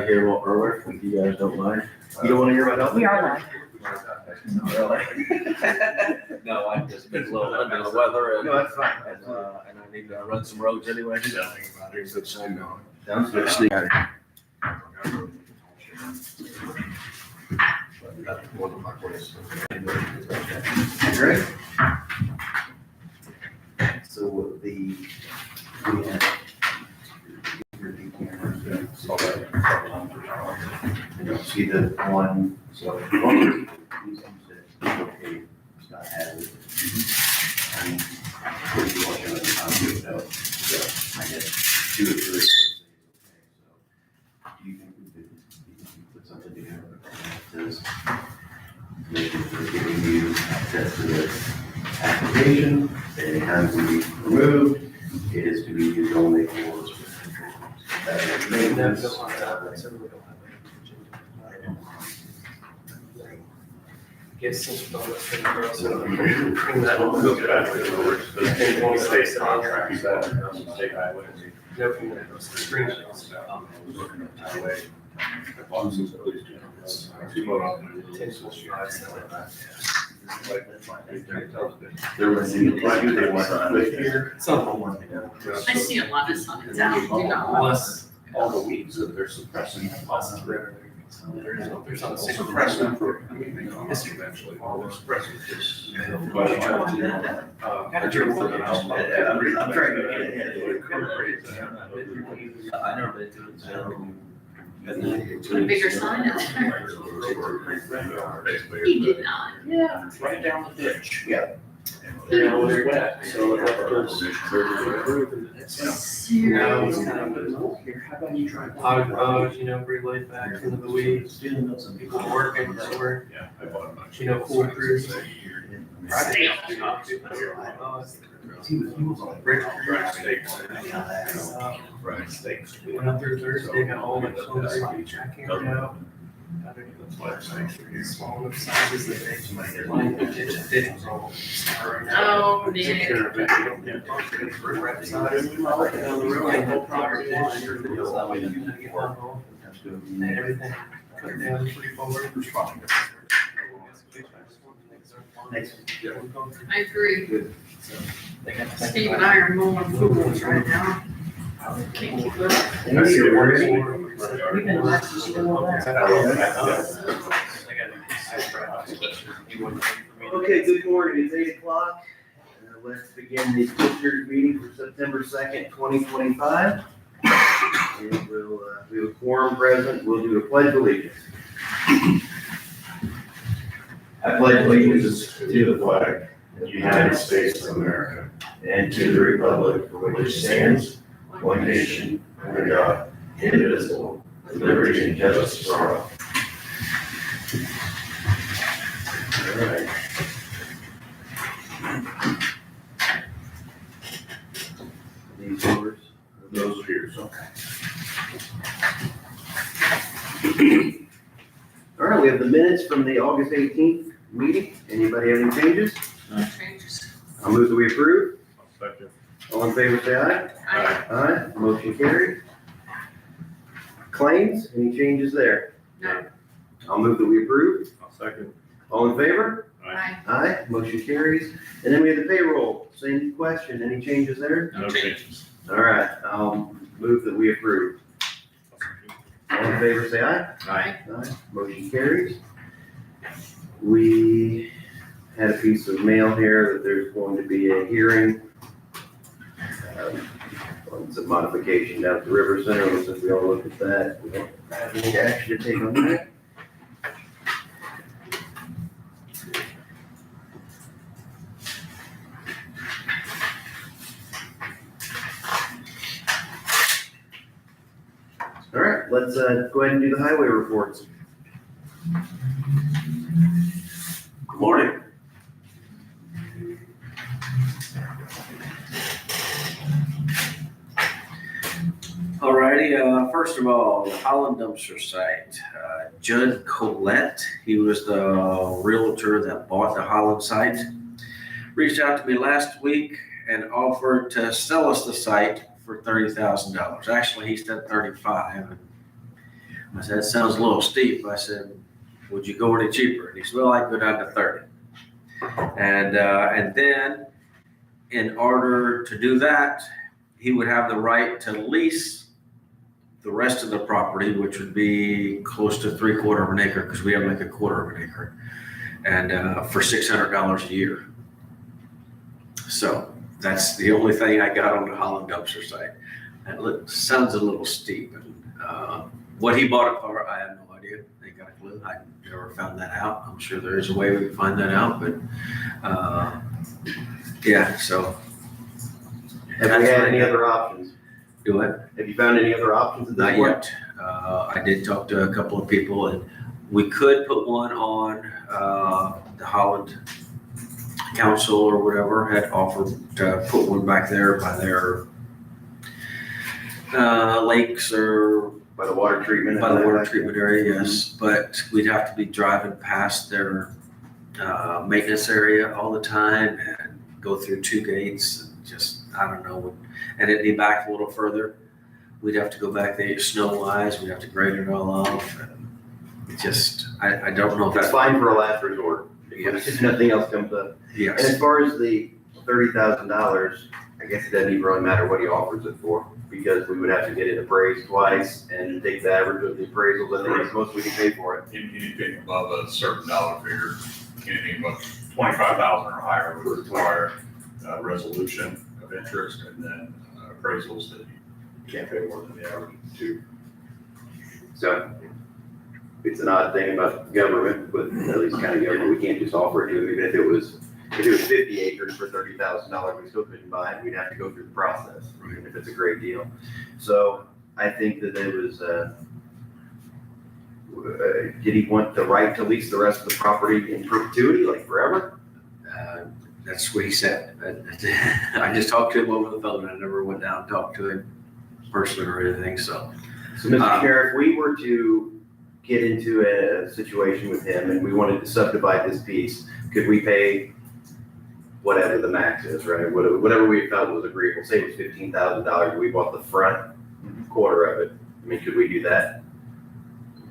here a little earlier, if you guys don't mind. You don't wanna hear about that? We are live. No, I'm just been a little under the weather and. No, that's fine. And I need to run some roads anyway, so. Here's the sign now. Sounds good. Great. So we have. You don't see the one, so. Okay, it's not hazard. And if you watch it, I'll do it out. So I guess 2 or 3. So do you think we could put something together that says, maybe we're giving you access to the application, anytime to be removed, it is to be used only for. Maintenance. Guess since we're going to bring that on. State contracts that state highway. There was any issue they want to live here. I see a lot of signs out, you know. Plus, All the weeds that they're suppressing. there's on six. Suppressing for, history eventually, all they're suppressing this. I'm trying to get ahead. I never been to it, so. Put a bigger sign out there. He did not. Yeah, right down the ditch. Yeah. You know, it was wet, so it was. Now it's kind of, How about you try? hodgepodge, you know, pretty laid back into the weeds, people working, so we're, Yeah, I bought a bunch. you know, foolproof. He was on. Fried steaks. Uh, Fried steaks. Went up there Thursday, got all the clothes I carried out. Got it. Small enough sizes that they line the ditch was all. Oh, Take man. care of it. You don't get it for rep size. Down the road, and whole property ditch. And everything cut down pretty forward. Next. I agree. Steve and I are mowing fools right now. Can't keep it up. We've been watching you do all that. Okay, good morning, it's 8 o'clock. Let's begin the Commissioners meeting for September 2nd, 2025. And we'll, we have a quorum present, we'll do a pledge of allegiance. I pledge allegiance to the flag of the United States of America and to the republic for which it stands, one nation, under God, indivisible, with liberty and justice for all. All right. These yours? Those are yours, okay. All right, we have the minutes from the August 18th meeting. Anybody have any changes? No changes. I'll move that we approve. Second. All in favor, say aye. I, Aye, motion carried. Claims, any changes there? no, I'll move that we approve. I'll second. All in favor? I, Aye, motion carries. And then we have the payroll, same question, any changes there? no changes. All right, I'll move that we approve. All in favor, say aye. Aye. Aye, motion carries. We had a piece of mail here that there's going to be a hearing. It's a modification down at the River Center, looks like we all looked at that. We don't have any action to take on that. All right, let's go ahead and do the highway reports. Good morning. Alrighty, first of all, the Holland dumpster site, Judd Colette, he was the realtor that bought the Holland site, reached out to me last week and offered to sell us the site for $30,000. Actually, he said 35. I said, that sounds a little steep. I said, would you go any cheaper? And he said, well, I'd go down to 30. And then in order to do that, he would have the right to lease the rest of the property, which would be close to 3/4 of an acre, because we have like 1/4 of an acre, and for $600 a year. So that's the only thing I got on the Holland dumpster site. That sounds a little steep. What he bought it for, I have no idea. I ain't got a clue. I never found that out. I'm sure there is a way we can find that out, but yeah, so. Have we had any other options? Do it. Have you found any other options at this Not point? yet. I did talk to a couple of people, and we could put one on the Holland Council or whatever had offered to put one back there by their lakes or By the water treatment? by the water treatment area, yes. But we'd have to be driving past their maintenance area all the time and go through 2 gates and just, I don't know. And it'd be back a little further. We'd have to go back there snow wise. We'd have to grade it all off. And it just, I don't know if That's that's fine for a last resort. Yes. If nothing else comes up. And Yes. as far as the $30,000, I guess it doesn't even really matter what he offers it for, because we would have to get it appraised twice and take the average of the appraisals. I think that's most we can pay for it. Anything above a certain dollar figure, anything above 25,000 or higher would require resolution of interest and then appraisals that you can't pay more than the average two. So it's an odd thing about government, but at least county government, we can't just offer it to them. Even if it was 50 acres for $30,000, we still couldn't buy it. We'd have to go through the process, even if it's a great deal. So I think that it was, did he want the right to lease the rest of the property in perpetuity, like forever? That's what he said. I just talked to him over the phone. I never went down and talked to him personally or anything, so. So, Mr. Chair, if we were to get into a situation with him and we wanted to subdivide this piece, could we pay whatever the max is, right? Whatever we felt was agreeable, say it was $15,000, we bought the front quarter of it. I mean, could we do that?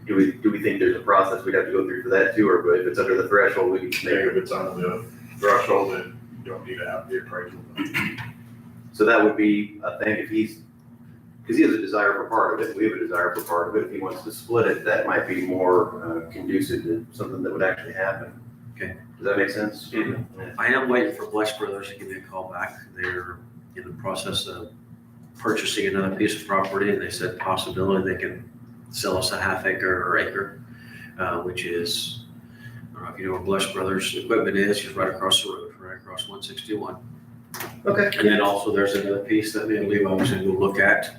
Do we think there's a process we'd have to go through for that too, or if it's under the threshold, we can just make Maybe it? if it's under the threshold, then you don't need to have the appraisal. So that would be a thing if because he has a desire for part of it, we have a desire for part of it. If he wants to split it, that might be more conducive to something that would actually happen. Okay. Does that make sense? I am waiting for Bless Brothers to give me a call back. They're in the process of purchasing another piece of property, and they said possibility they can sell us a half acre or acre, which is, I don't know if you know where Bless Brothers equipment is, just right across the road, right across 161. Okay. And then also there's another piece that me and Levi was gonna go look at,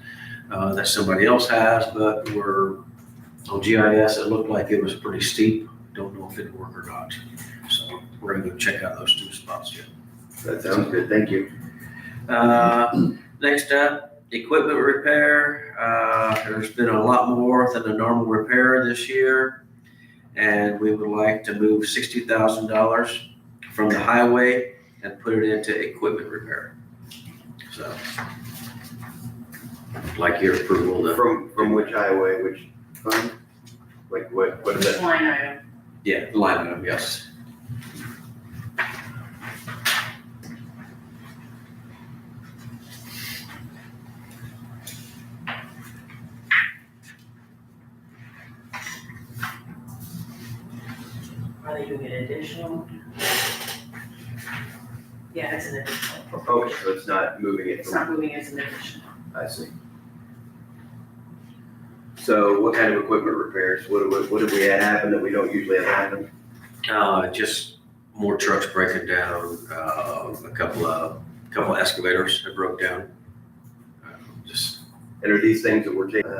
that somebody else has, but on GIS, it looked like it was pretty steep. Don't know if it'd work or not. So we're gonna go check out those 2 spots yet. That sounds good, thank you. Next up, equipment repair. There's been a lot more than a normal repair this year. And we would like to move $60,000 from the highway and put it into equipment repair. So, like your approval. to- From which highway, which fund? Like what is that? Line item. Yeah, line item, yes. Are they doing an additional? Yeah, it's an additional. Okay, so it's not moving it It's from, not moving as an additional. I see. So what kind of equipment repairs? What did we had happen that we don't usually have happen? Just more trucks breaking down, a couple excavators that broke down. Just And are these things that we're taking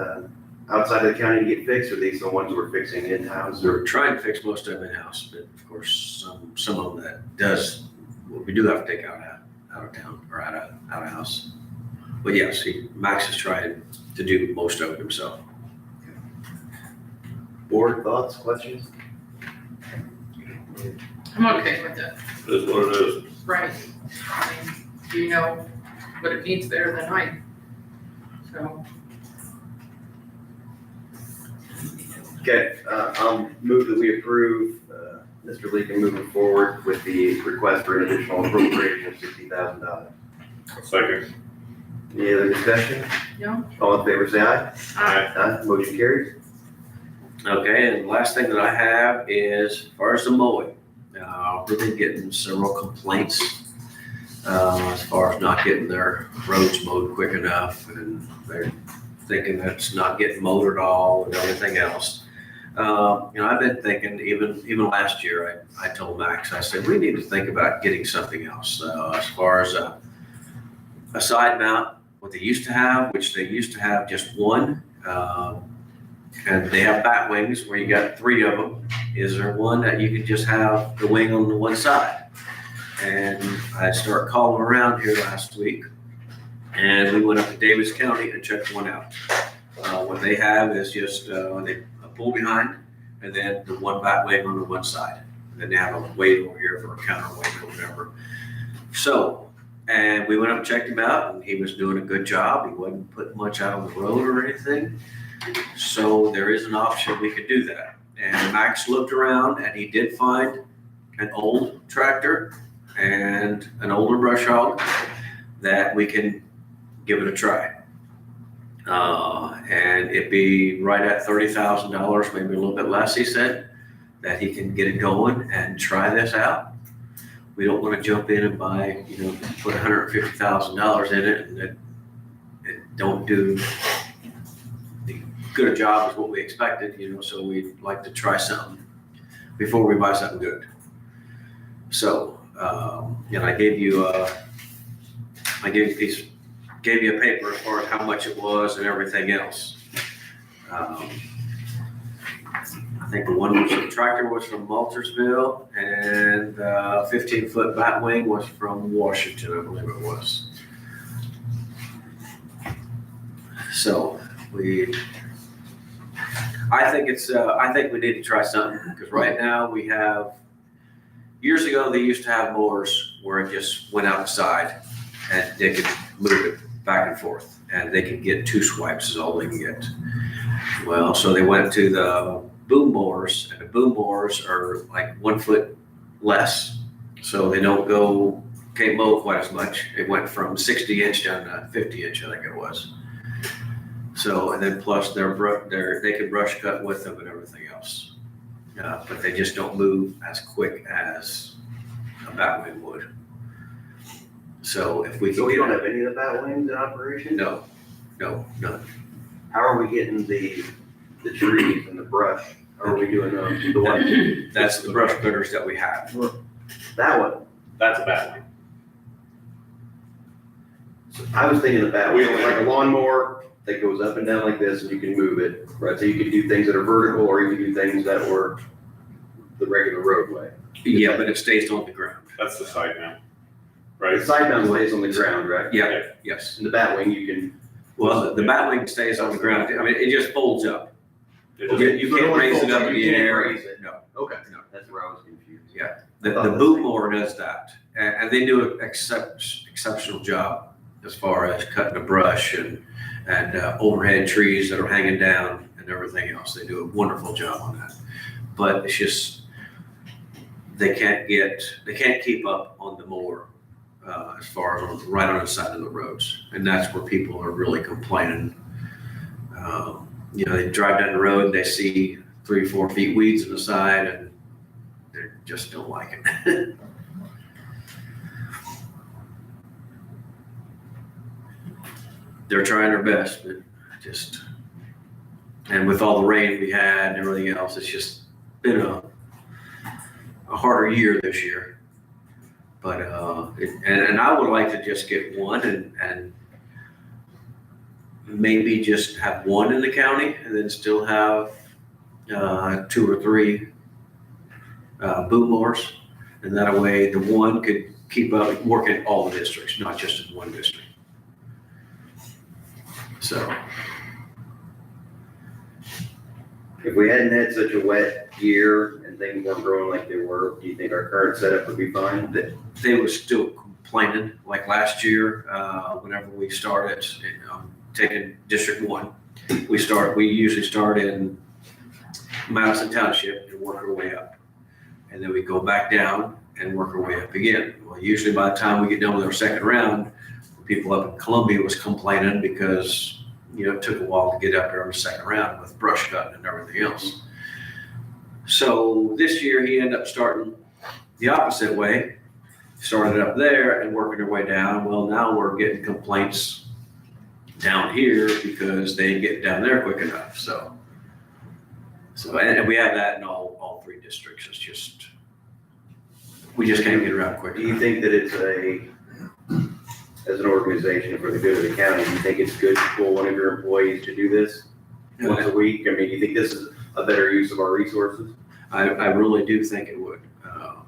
outside of the county to get fixed, or are these the ones we're fixing in-house? we're trying to fix most of them in-house, but of course, some of them we do have to take out of town or out of house. But yes, Max is trying to do most of it himself. Board thoughts, questions? I'm okay with that, That's what it is. right? I mean, you know what it needs better than I. So. Okay, I'll move that we approve, Mr. Leakin moving forward with the request for an additional appropriation of $60,000. Second. Any other discussion? No. All in favor, say aye. Aye. Aye, motion carries. Okay, and the last thing that I have is, as far as the mowing, we've been getting several complaints as far as not getting their roads mowed quick enough, and they're thinking that it's not getting mowed at all and everything else. I've been thinking, even last year, I told Max, I said, we need to think about getting something else. As far as a side mount, what they used to have, which they used to have just one, and they have bat wings where you got 3 of them. Is there one that you could just have the wing on the one side? And I started calling around here last week, and we went up to Davis County and checked one out. What they have is just they pull behind, and then the one bat wing on the one side. And then they have a weight over here for a counterweight or whatever. So, and we went up and checked him out, and he was doing a good job. He wasn't putting much out on the road or anything. So there is an option we could do that. And Max looked around, and he did find an old tractor and an older brush hog that we can give it a try. And it'd be right at $30,000, maybe a little bit less, he said, that he can get it going and try this out. We don't want to jump in and buy, put $150,000 in it and it don't do the good a job as what we expected, so we'd like to try something before we buy something good. So, and I gave you a paper as far as how much it was and everything else. I think the tractor was from Maltersville, and 15-foot bat wing was from Washington, I believe it was. So I think we need to try something, because right now we have, years ago they used to have mowers where it just went outside and they could move it back and forth, and they could get 2 swipes is all they can get. Well, so they went to the boom mowers, and the boom mowers are like 1 foot less, so they can't mow quite as much. It went from 60-inch down to 50-inch, I think it was. So, and then plus they could brush cut with them and everything else, but they just don't move as quick as a batwing would. So if we So can we get don't have any of the bat wings in operation? no, none. How are we getting the trees and the brush? How are we doing the one? That's the brush cutters that we have. That one. That's a bad one. So I was thinking the bat wing was like a lawnmower that goes up and down like this, and you can move it, right? So you can do things that are vertical, or you can do things that were the regular roadway. Yeah, but it stays on the ground. That's the side mount, The right? side mount lays on the ground, right? Yeah, yes. And the bat wing, you can. Well, the batwing stays on the ground. I mean, it just folds up. It You just- you can't raise it up in You the can't air. raise it. No. Okay, No. that's where I was confused. Yeah. The boom mower does that, and they do an exceptional job as far as cutting the brush and overhead trees that are hanging down and everything else. They do a wonderful job on that. But it's just, they can't keep up on the mower as far as right on the side of the roads. And that's where people are really complaining. They drive down the road, they see 3-4 feet weeds on the side, and they just don't like it. They're trying their best, but and with all the rain we had and everything else, it's just been a harder year this year. But and I would like to just get one and maybe just have one in the county, and then still have 2 or 3 boom mowers, and that way the one could keep up working in all the districts, not just in one district. So If we hadn't had such a wet year and things weren't growing like they were, do you think our current setup would be fine? they were still complaining, like last year, whenever we started taking District 1. We usually start in Madison Township and work our way up. And then we go back down and work our way up again. Well, usually by the time we get done with our second round, people up in Columbia was complaining because, it took a while to get up there on the second round with brush cutting and everything else. So this year he ended up starting the opposite way, started up there and working their way down. Well, now we're getting complaints down here because they didn't get down there quick enough. So and we have that in all three districts. It's just, we just can't get around quick Do you enough. think that it's as an organization for the good of the county, do you think it's good to pull one of your employees to do this once a week? I mean, do you think this is a better use of our resources? I really do think it would.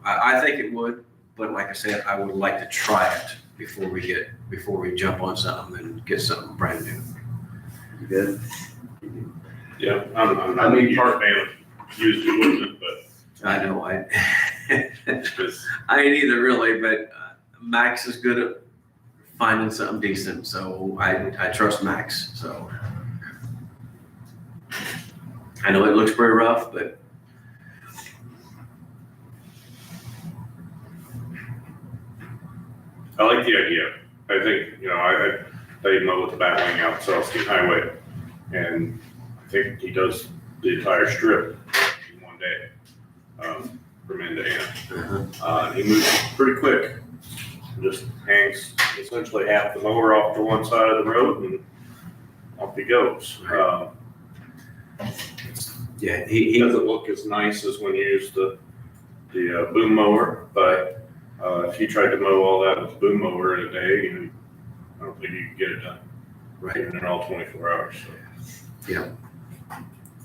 I think it would, but like I said, I would like to try it before we jump on something and get something brand new. You good? Yeah, I'm not a huge fan of used equipment, but I know, just, I ain't either really, but Max is good at finding something decent, so I trust Max, so. I know it looks pretty rough, but I like the idea. I think, I played mow with the Batwing out Celestine Highway, and I think he does the entire strip in one day, from end to end. He moves pretty quick, just hangs essentially half the mower off to one side of the road and off he goes. yeah, He he doesn't look as nice as when you use the boom mower, but if you tried to mow all that with the boom mower in a day, I don't think you could get it done. right, Even in all 24 hours. So.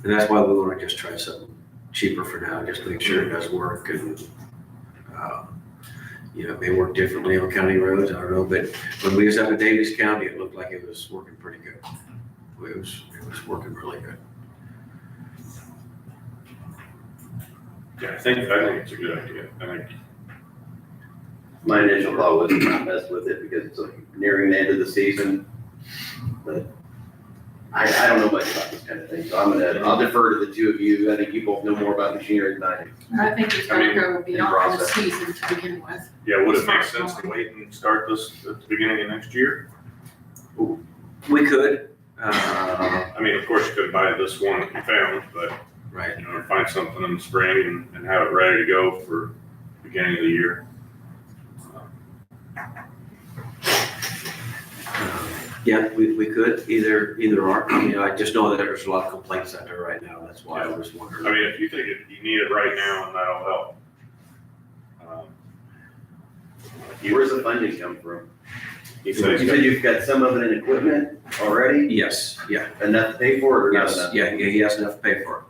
and that's why we want to just try something cheaper for now, just make sure it does work and, it may work differently on county roads, I don't know, but when we was up in Davies County, it looked like it was working pretty good. It was working really good. Yeah, I think it's a good idea. I think My initial thought was to not mess with it because it's nearing the end of the season. But I don't know much about this kind of thing, so I'll defer to the two of you. I think you both know more about machinery than I do. I think it's gonna go beyond the season to begin with. Yeah, would it make sense to wait and start this at the beginning of next year? We could, I mean, of course, you could buy this one that you found, but, right, find something in the spring and have it ready to go for beginning of the year. yeah, we could, either or. I just know that there's a lot of complaints out there right now, that's why I was wondering. I mean, if you think you need it right now, and that'll help. Where's the funding come from? He You said said you've got some of it in equipment already, Yes, yeah, enough to pay for it or not yes, enough? yeah, he has enough to pay for it.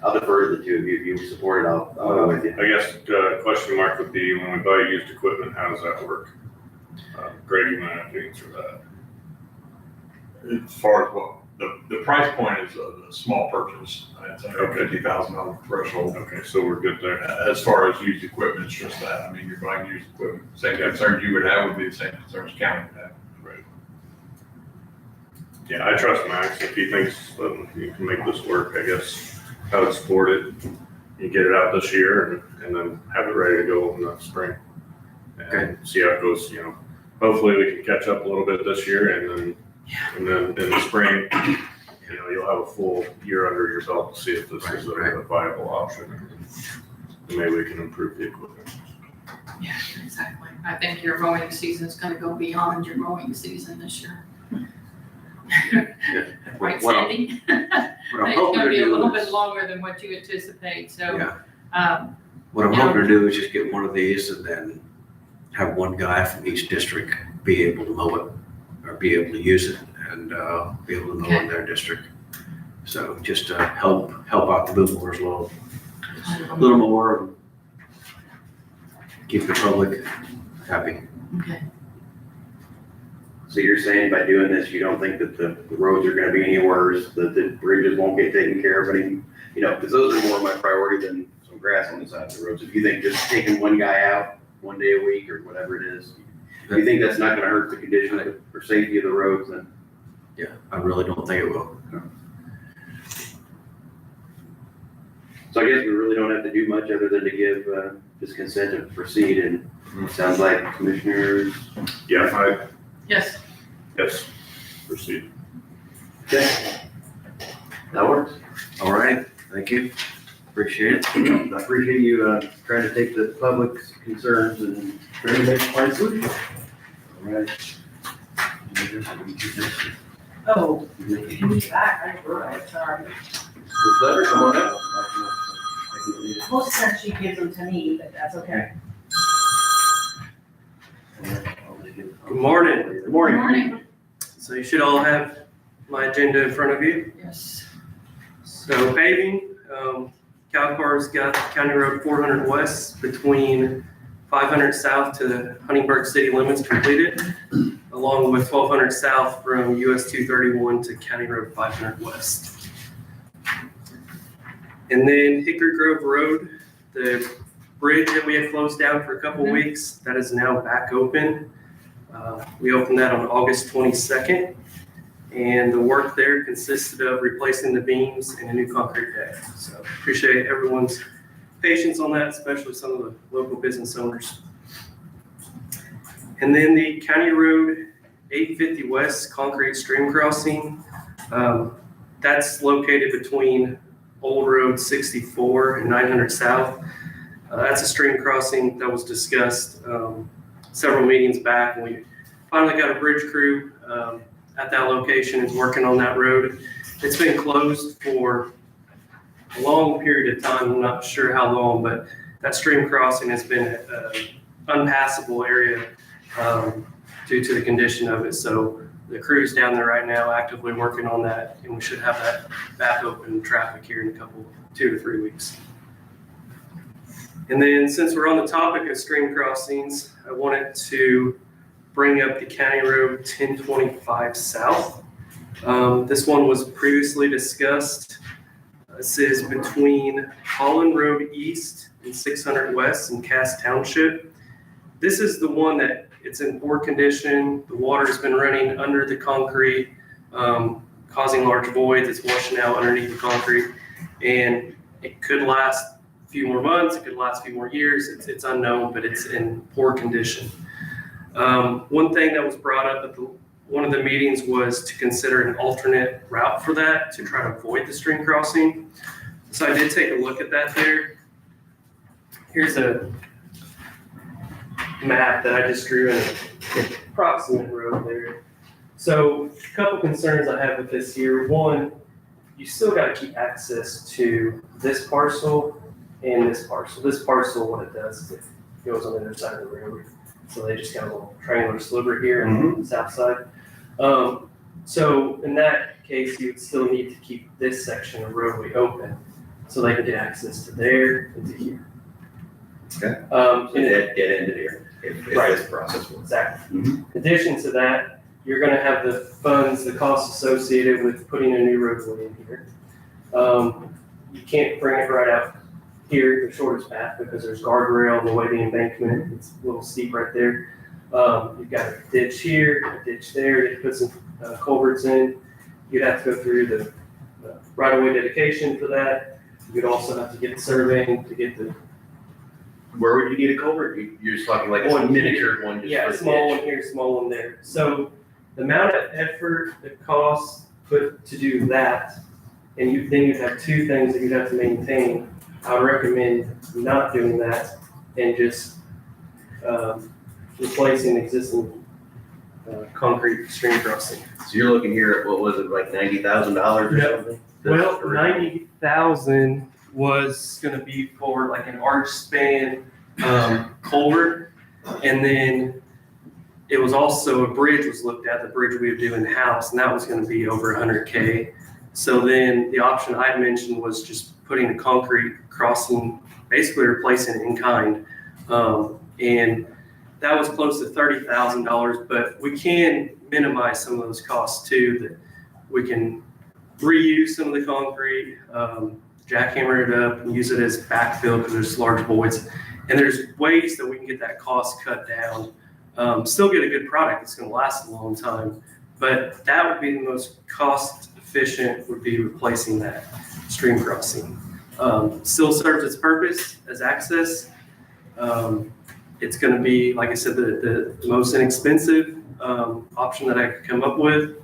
I'll defer to the two of you. If you support it, I'll go with you. I guess question mark would be when we buy used equipment, how does that work? Greg, you might have to answer that. As far as the price point is a small purchase. It's a $50,000 threshold. Okay, so we're good there. As far as used equipment, it's just that. I mean, you're buying used equipment. Same concerns you would have would be the same concerns county would have. Right. Yeah, I trust Max. If he thinks you can make this work, I guess I would support it. You get it out this year and then have it ready to go in the spring. And see how it goes, hopefully we can catch up a little bit this year and then in the spring, you'll have a full year under your belt to see if this is a viable option. And maybe we can improve the equipment. Yeah, exactly. I think your mowing season's gonna go beyond your mowing season this year. Right, What Sandy? I'm It's hoping gonna to be a do little is- bit longer than what you anticipate, so, Yeah. What I'm hoping to do is just get one of these and then have one guy from each district be able to mow it or be able to use it and be able to mow in their district. So just to help out the boom mowers a little more, and keep the public happy. Okay. So you're saying by doing this, you don't think that the roads are gonna be any worse, that the bridges won't get taken care of any, because those are more my priority than some grass on the side of the roads. If you think just taking one guy out one day a week or whatever it is, you think that's not gonna hurt the condition or safety of the roads, then Yeah, I really don't think it will. So I guess we really don't have to do much other than to give, just consent to proceed, and it sounds like commissioners. Yeah, Yes, yes, proceed. Okay. That works. All right, thank you. Appreciate it. I appreciate you, trying to take the public's concerns and trying to make a fine solution. All right. Oh, you need back, I forgot, sorry. Ms. Letter, come on up. Most of the time she gives them to me, but that's okay. Good morning. Good good morning. morning. So you should all have my agenda in front of you. Yes. So paving, CalCAR's got County Road 400 West between 500 South to the Huntingburg city limits completed, along with 1200 South from US 231 to County Road 500 West. And then Hickory Grove Road, the bridge that we had closed down for a couple weeks, that is now back open. We opened that on August 22nd, and the work there consisted of replacing the beams and a new concrete deck. So appreciate everyone's patience on that, especially some of the local business owners. And then the County Road 850 West concrete stream crossing, that's located between Old Road 64 and 900 South. That's a stream crossing that was discussed several meetings back, and we finally got a bridge crew at that location is working on that road. It's been closed for a long period of time. I'm not sure how long, but that stream crossing has been an unpassable area due to the condition of it. So the crew's down there right now actively working on that, and we should have that back open traffic here in a couple, 2 to 3 weeks. And then since we're on the topic of stream crossings, I wanted to bring up the County Road 1025 South. This one was previously discussed. This is between Holland Road East and 600 West in Cass Township. This is the one that it's in poor condition. The water's been running under the concrete, causing large voids. It's washing out underneath the concrete, and it could last a few more months. It could last a few more years. It's unknown, but it's in poor condition. One thing that was brought up at one of the meetings was to consider an alternate route for that to try to avoid the stream crossing. So I did take a look at that there. Here's a map that I just drew in an approximate road there. So a couple concerns I have with this here. One, you still got to keep access to this parcel and this parcel. This parcel, what it does is it goes on the other side of the road. So they just got a little triangular sliver here on the south side. So in that case, you would still need to keep this section of roadway open so they can get access to there and to here. Okay. And Get into here if Right. this process works. Exactly. Mhm. In addition to that, you're gonna have the funds, the costs associated with putting a new roadway in here. You can't bring it right out here, the shortest path, because there's guardrail in the way the embankment, it's a little steep right there. You've got a ditch here, a ditch there, you put some culverts in. You'd have to go through the right-of-way dedication for that. You'd also have to get surveying to get the Where would you need a culvert? You're just talking like a One miniature one just Yeah, for the small ditch. one here, small one there. So the amount of effort, the cost put to do that, and then you'd have two things that you'd have to maintain. I would recommend not doing that and just replacing existing concrete stream crossing. So you're looking here at, what was it, like $90,000 or Yep. something? Well, 90,000 was gonna be for like an arch span culvert, and then it was also a bridge was looked at, the bridge we would do in-house, and that was gonna be over 100K. So then the option I'd mentioned was just putting a concrete crossing, basically replacing it in kind. And that was close to $30,000, but we can minimize some of those costs too, that we can reuse some of the concrete, jackhammer it up and use it as backfill because there's large voids. And there's ways that we can get that cost cut down. Still get a good product that's gonna last a long time, But that would be the most cost efficient, would be replacing that stream crossing. Still serves its purpose as access. It's gonna be, like I said, the most inexpensive option that I could come up with.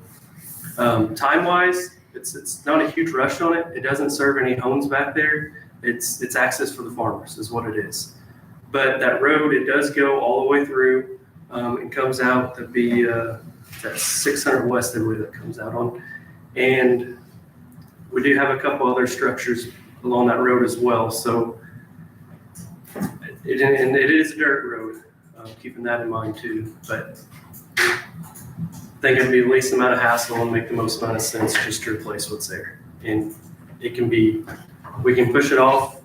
Time-wise, it's not a huge rush on it. It doesn't serve any homes back there. It's access for the farmers is what it is. But that road, it does go all the way through. It comes out to be that 600 West, I believe, that comes out on. And we do have a couple other structures along that road as well. So it is a dirt road, keeping that in mind too. But I think it'd be the least amount of hassle and make the most amount of sense just to replace what's there. And it can be, we can push it off.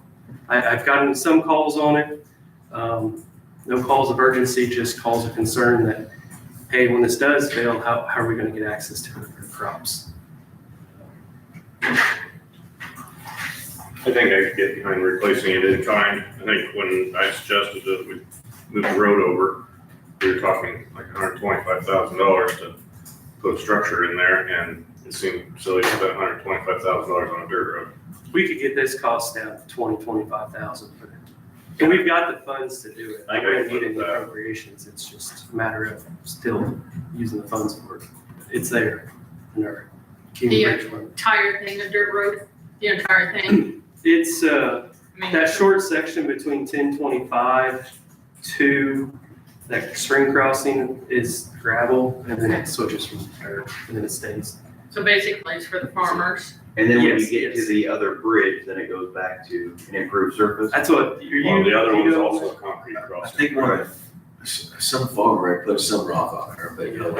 I've gotten some calls on it. No calls of urgency, just calls of concern that, hey, when this does fail, how are we going to get access to it for the crops? I think I could get behind replacing it in kind. I think when I suggested that we move the road over, we were talking like $125,000 to put a structure in there, and it seemed silly to spend $125,000 on a dirt road. We could get this cost down to $20,000-$25,000 for it. And we've got the funds to do it. I don't need any appropriations. It's just a matter of still using the funds for it. It's there in our King Bridge fund. Entire thing, the dirt road, the entire thing. It's I mean, that short section between 1025 to that stream crossing is gravel, and then it switches from dirt, and then it stays. so basically it's for the farmers. And then when you Yes, get to yes. the other bridge, then it goes back to an improved surface. That's what you're. Well, the other one's you know- also a concrete I crossing. think one of, some farmer put some rock on there, but you know,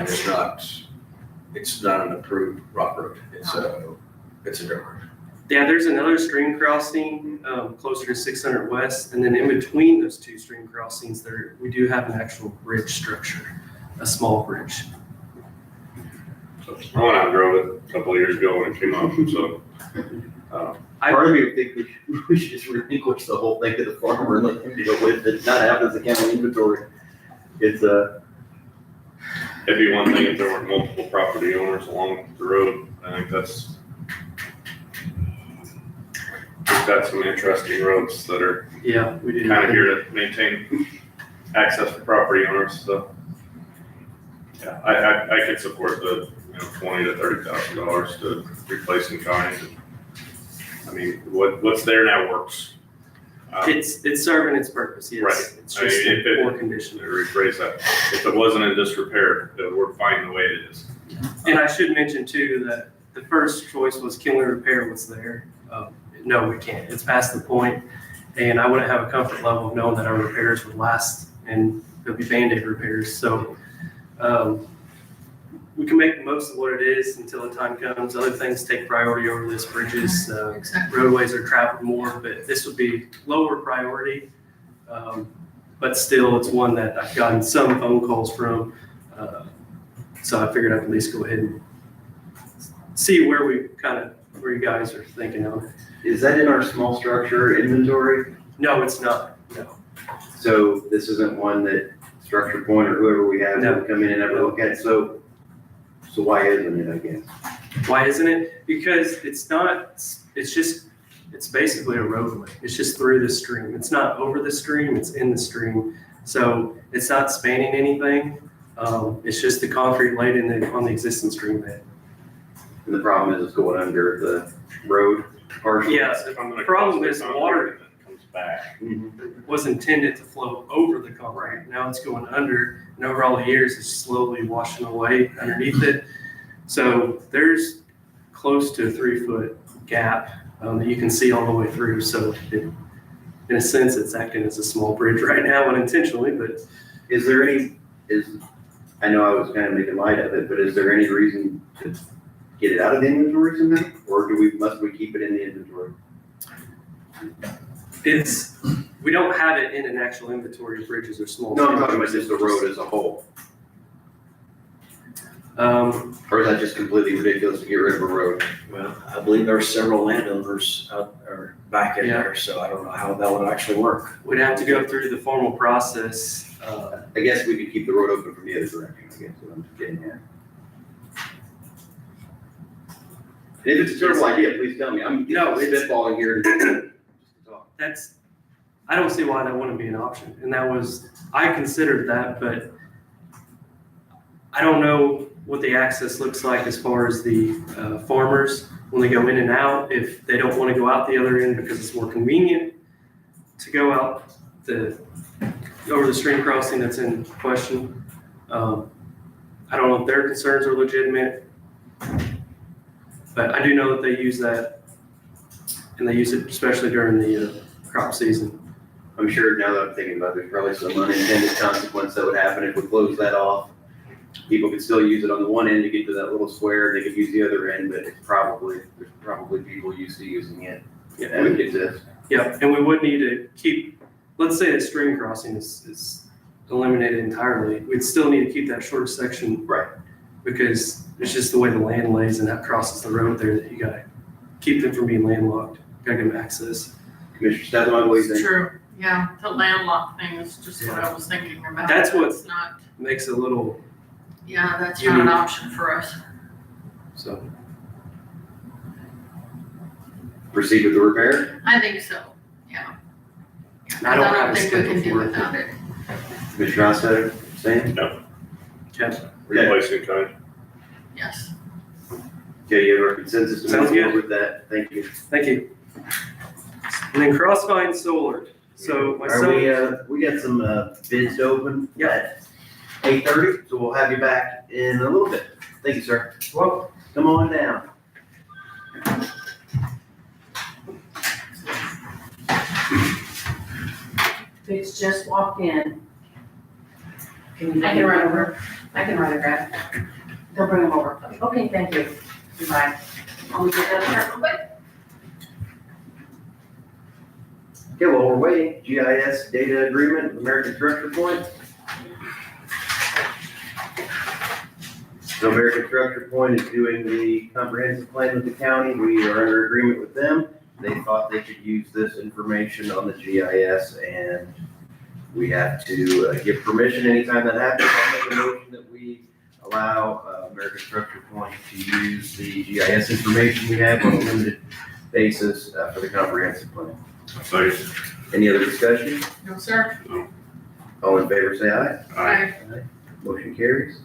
it's not an approved rock road. It's a dirt road. Yeah, there's another stream crossing closer to 600 West, and then in between those two stream crossings, we do have an actual bridge structure, a small bridge. So I went out and drove it a couple of years ago when it came up, so. Part of me would think we should just relinquish the whole thing to the farmer and let him deal with it, not have it as a county inventory. It's It'd be one thing if there were multiple property owners along the road. I think we've got some interesting roads that are Yeah, we do. kind of here to maintain access for property owners, so. Yeah, I could support the, $20,000 to $30,000 to replace in kind. I mean, what's there now works. It's serving its purpose, yes. Right. It's I mean, just if in it- poor condition. To rephrase that, if it wasn't in disrepair, we're fine the way it is. And I should mention too, that the first choice was, can we repair what's there? No, we can't. It's past the point, and I wouldn't have a comfort level of knowing that our repairs would last and there'll be Band-Aid repairs. So we can make the most of what it is until the time comes. Other things take priority over this. Bridges, Exactly. roadways are traveled more, but this would be lower priority. But still, it's one that I've gotten some phone calls from. So I figured I'd at least go ahead and see where you guys are thinking of. is that in our small structure inventory? No, it's not. No. So this isn't one that Structure Point or whoever we have No. would come in and ever look at, so why isn't it, I guess? Why isn't it? Because it's not, it's basically a roadway. It's just through the stream. It's not over the stream, it's in the stream. So it's not spanning anything. It's just the concrete laid on the existing stream bed. And the problem is it's going under the road partially. Yeah, the problem is the water Comes back. was intended to flow over the concrete. Now it's going under, and over all the years, it's slowly washing away underneath it. So there's close to a 3-foot gap that you can see all the way through. So in a sense, it's acting as a small bridge right now, unintentionally, but Is there I know I was kind of making light of it, but is there any reason to get it out of the inventory somehow? Or must we keep it in the inventory? we don't have it in an actual inventory of bridges or small. No, I'm talking about just the road as a whole. Or is that just completely ridiculous to get rid of a road? Well, I believe there are several landowners out or back in Yeah. there, so I don't know how that would actually work. We'd have to go through the formal process. I guess we could keep the road open from the other direction, I guess, what I'm getting at. If it's a terrible idea, please tell me. I'm spitballing here. That's, I don't see why that wouldn't be an option. And that was, I considered that, but I don't know what the access looks like as far as the farmers when they go in and out, if they don't want to go out the other end because it's more convenient to go out over the stream crossing that's in question. I don't know if their concerns are legitimate, but I do know that they use that, and they use it especially during the crop season. I'm sure now that I'm thinking about it, there's probably some unintended consequence that would happen if we close that off. People could still use it on the one end to get to that little square, they could use the other end, but there's probably people used to using it. Yeah, That would exist. yeah, and we would need to keep, let's say that stream crossing is eliminated entirely, we'd still need to keep that short section. Right. Because it's just the way the land lays and that crosses the road there that you gotta keep them from being landlocked, gotta give them access. Commissioner Stephen, what do you It's think? true, yeah, the landlocked thing is just what I was thinking about. That's what- It's not, Makes it a little, yeah, that's not an option for us. so, Proceed with the repair? I think so, yeah. I don't have a think we can schedule do for it. without it. Commissioner Oster, same? yeah, Replacing kind. Yes. Okay, you have our consensus to Sounds move good. forward with that, thank you. thank you. And then Crossvine Solar, so Are myself, we got some bids to open Yeah. at 8:30, so we'll have you back in a little bit. Thank you, sir. well, Come on down. It's just walked in. Can you? I can run over. I can run a grab. They'll bring them over. Okay, thank you. Bye. I'll get that real quick. Okay, while we're waiting, GIS data agreement with American Structure Point. So American Structure Point is doing the comprehensive plan with the county. We are under agreement with them. They thought they could use this information on the GIS, and we have to give permission anytime that happens. I'll make a motion that we allow American Structure Point to use the GIS information we have on a limited basis for the comprehensive plan. So, Any other discussion? No, sir. All in favor, say aye. Aye. Motion carries.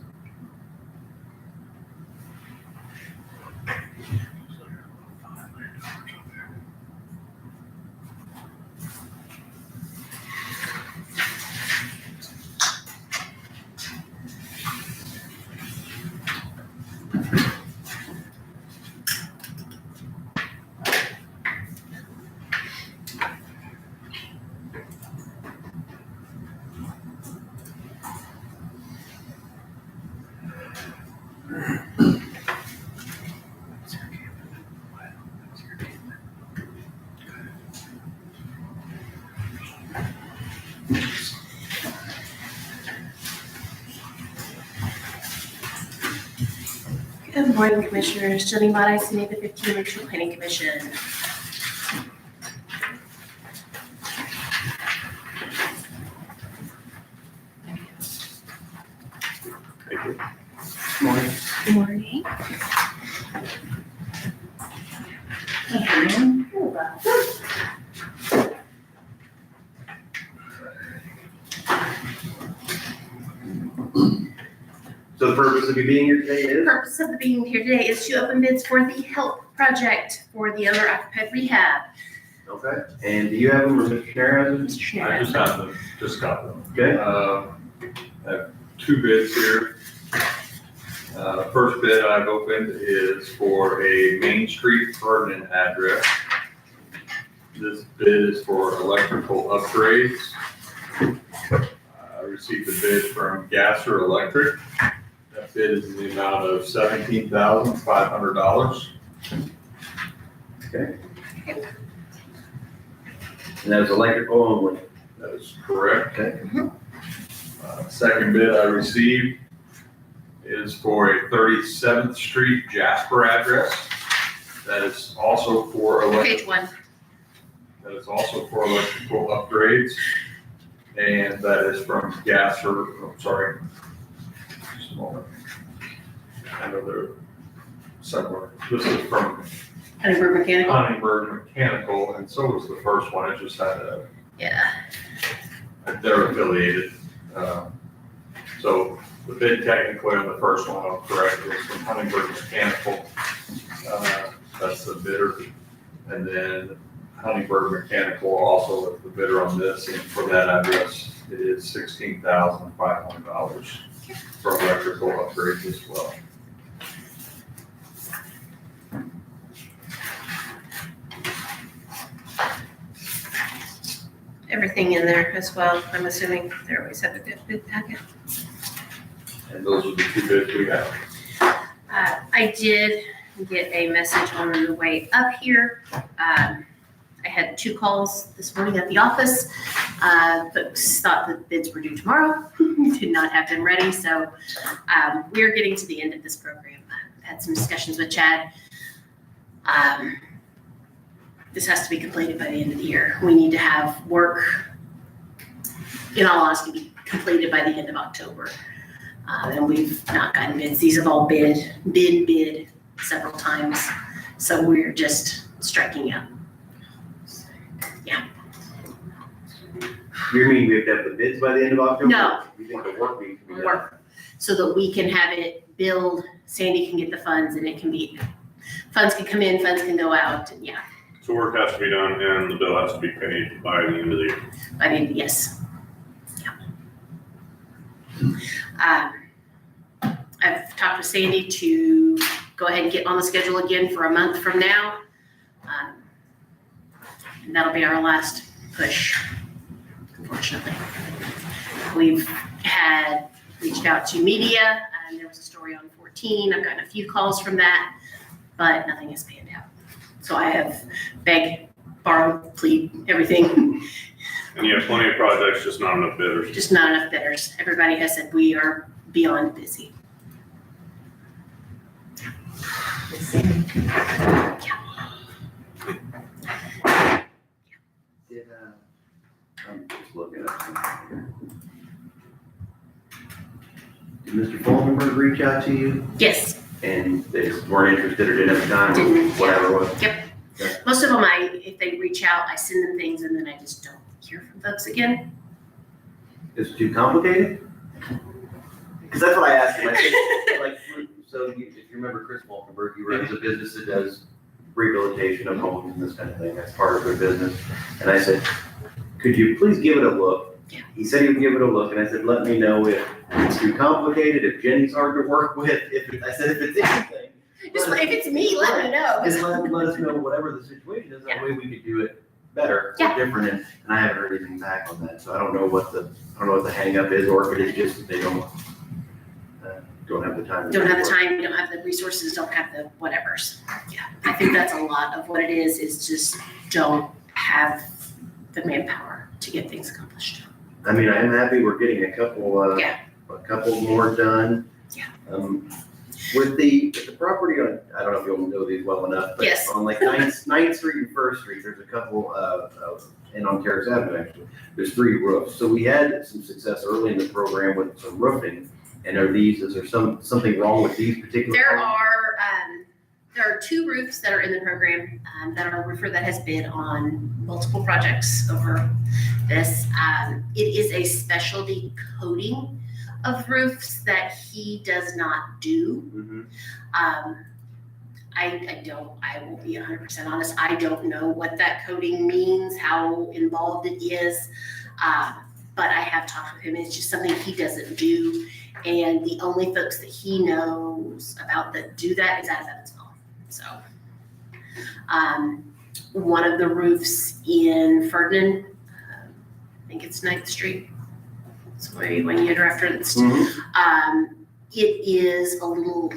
Good morning, Commissioners. Jenny Mott, Senate 15 Regional Planning Commission. Thank you. Good morning. So the purpose of you being here today The is? purpose of being here today is to open bids for the HELP project for the owner occupied rehab. Okay, and do you have them or Mr. Schneider has them? I just have them, just got them. Okay, I have two bids here. First bid I've opened is for a Main Street Vernon address. This bid is for electrical upgrades. I received a bid from Gasser Electric. That bid is in the amount of $17,500. and that is electrical only. That is correct. Okay. Second bid I received is for a 37th Street Jasper address. That is also for Page 1. electrical upgrades. And that is from Gasser, just a moment. I know several. This is from Huntingburg Mechanical? Huntingburg Mechanical, and so was the first one. It just had Yeah. they're affiliated. So the bid technically on the first one, I'll correct, was from Huntingburg Mechanical. That's the bidder. And then Huntingburg Mechanical also was the bidder on this, and for that address, it is $16,500 for electrical upgrades as well. Everything in there as well, I'm assuming. They always have a good bid packet. And those are the two bids we have. I did get a message on the way up here. I had 2 calls this morning at the office. Folks thought the bids were due tomorrow, did not have them ready. So we're getting to the end of this program. I've had some discussions with Chad. This has to be completed by the end of the year. We need to have work, in all honesty, be completed by the end of October. And we've not gotten bids. These have all been bid several times. So we're just striking out. You mean we have to have the bids by the end of October? No. You think the work needs to be done? Work, so that we can have it billed, Sandy can get the funds, and it can be, funds can come in, funds can go out, and yeah, So work has to be done and the bill has to be paid by the end of the year. by the end, yes. Yeah. I've talked with Sandy to go ahead and get on the schedule again for a month from now. And that'll be our last push, unfortunately. We've had reached out to media, and there was a story on 14. I've gotten a few calls from that, but nothing has panned out. So I have begged, borrowed, plead, everything. And you have plenty of projects, just not enough bidders. Just not enough bidders. Everybody has said we are beyond busy. Did, I'm just looking up something here. Did Mr. Fulkenberg reach out to you Yes, and they just weren't interested or didn't have time or Didn't, yeah. whatever it was? most of them, if they reach out, I send them things and then I just don't hear from folks again. Is it too complicated? Because that's what I asked him. I said, like, so if you remember Chris Fulkenberg, he runs a business that does rehabilitation of homes and this kind of thing. That's part of their business. And I said, could you please give it a look? Yeah. He said he would give it a look, and I said, let me know if it's too complicated, if Jenny's hard to work with, I said, if it's anything. Just if it's me, let me know. Just let us know whatever the situation is, that way we could do it better Yeah. or different, and I haven't heard anything back on that, so I don't know what the hang up is, or if it is just that they don't have the time. to Don't do have the work. time, don't have the resources, don't have the whatevers. Yeah, I think that's a lot of what it is just don't have the manpower to get things accomplished. I mean, I am happy we're getting a couple more done. Yeah. With the property on, I don't know if you'll know these well enough, but Yes. on like 9th Street and First Street, there's a couple and on Terrace Avenue actually, there's 3 roofs. So we had some success early in the program with some roofing. And is there something wrong with these particular? There are 2 roofs that are in the program, that are a roofer that has bid on multiple projects over this. It is a specialty coating of roofs that he does not do. Mhm. I will be 100% honest, I don't know what that coating means, how involved it is. But I have talked with him, it's just something he doesn't do. And the only folks that he knows about that do that is out of Evansville. So, one of the roofs in Ferdinand, I think it's 9th Street. It's when you get referenced. Mhm. It is a little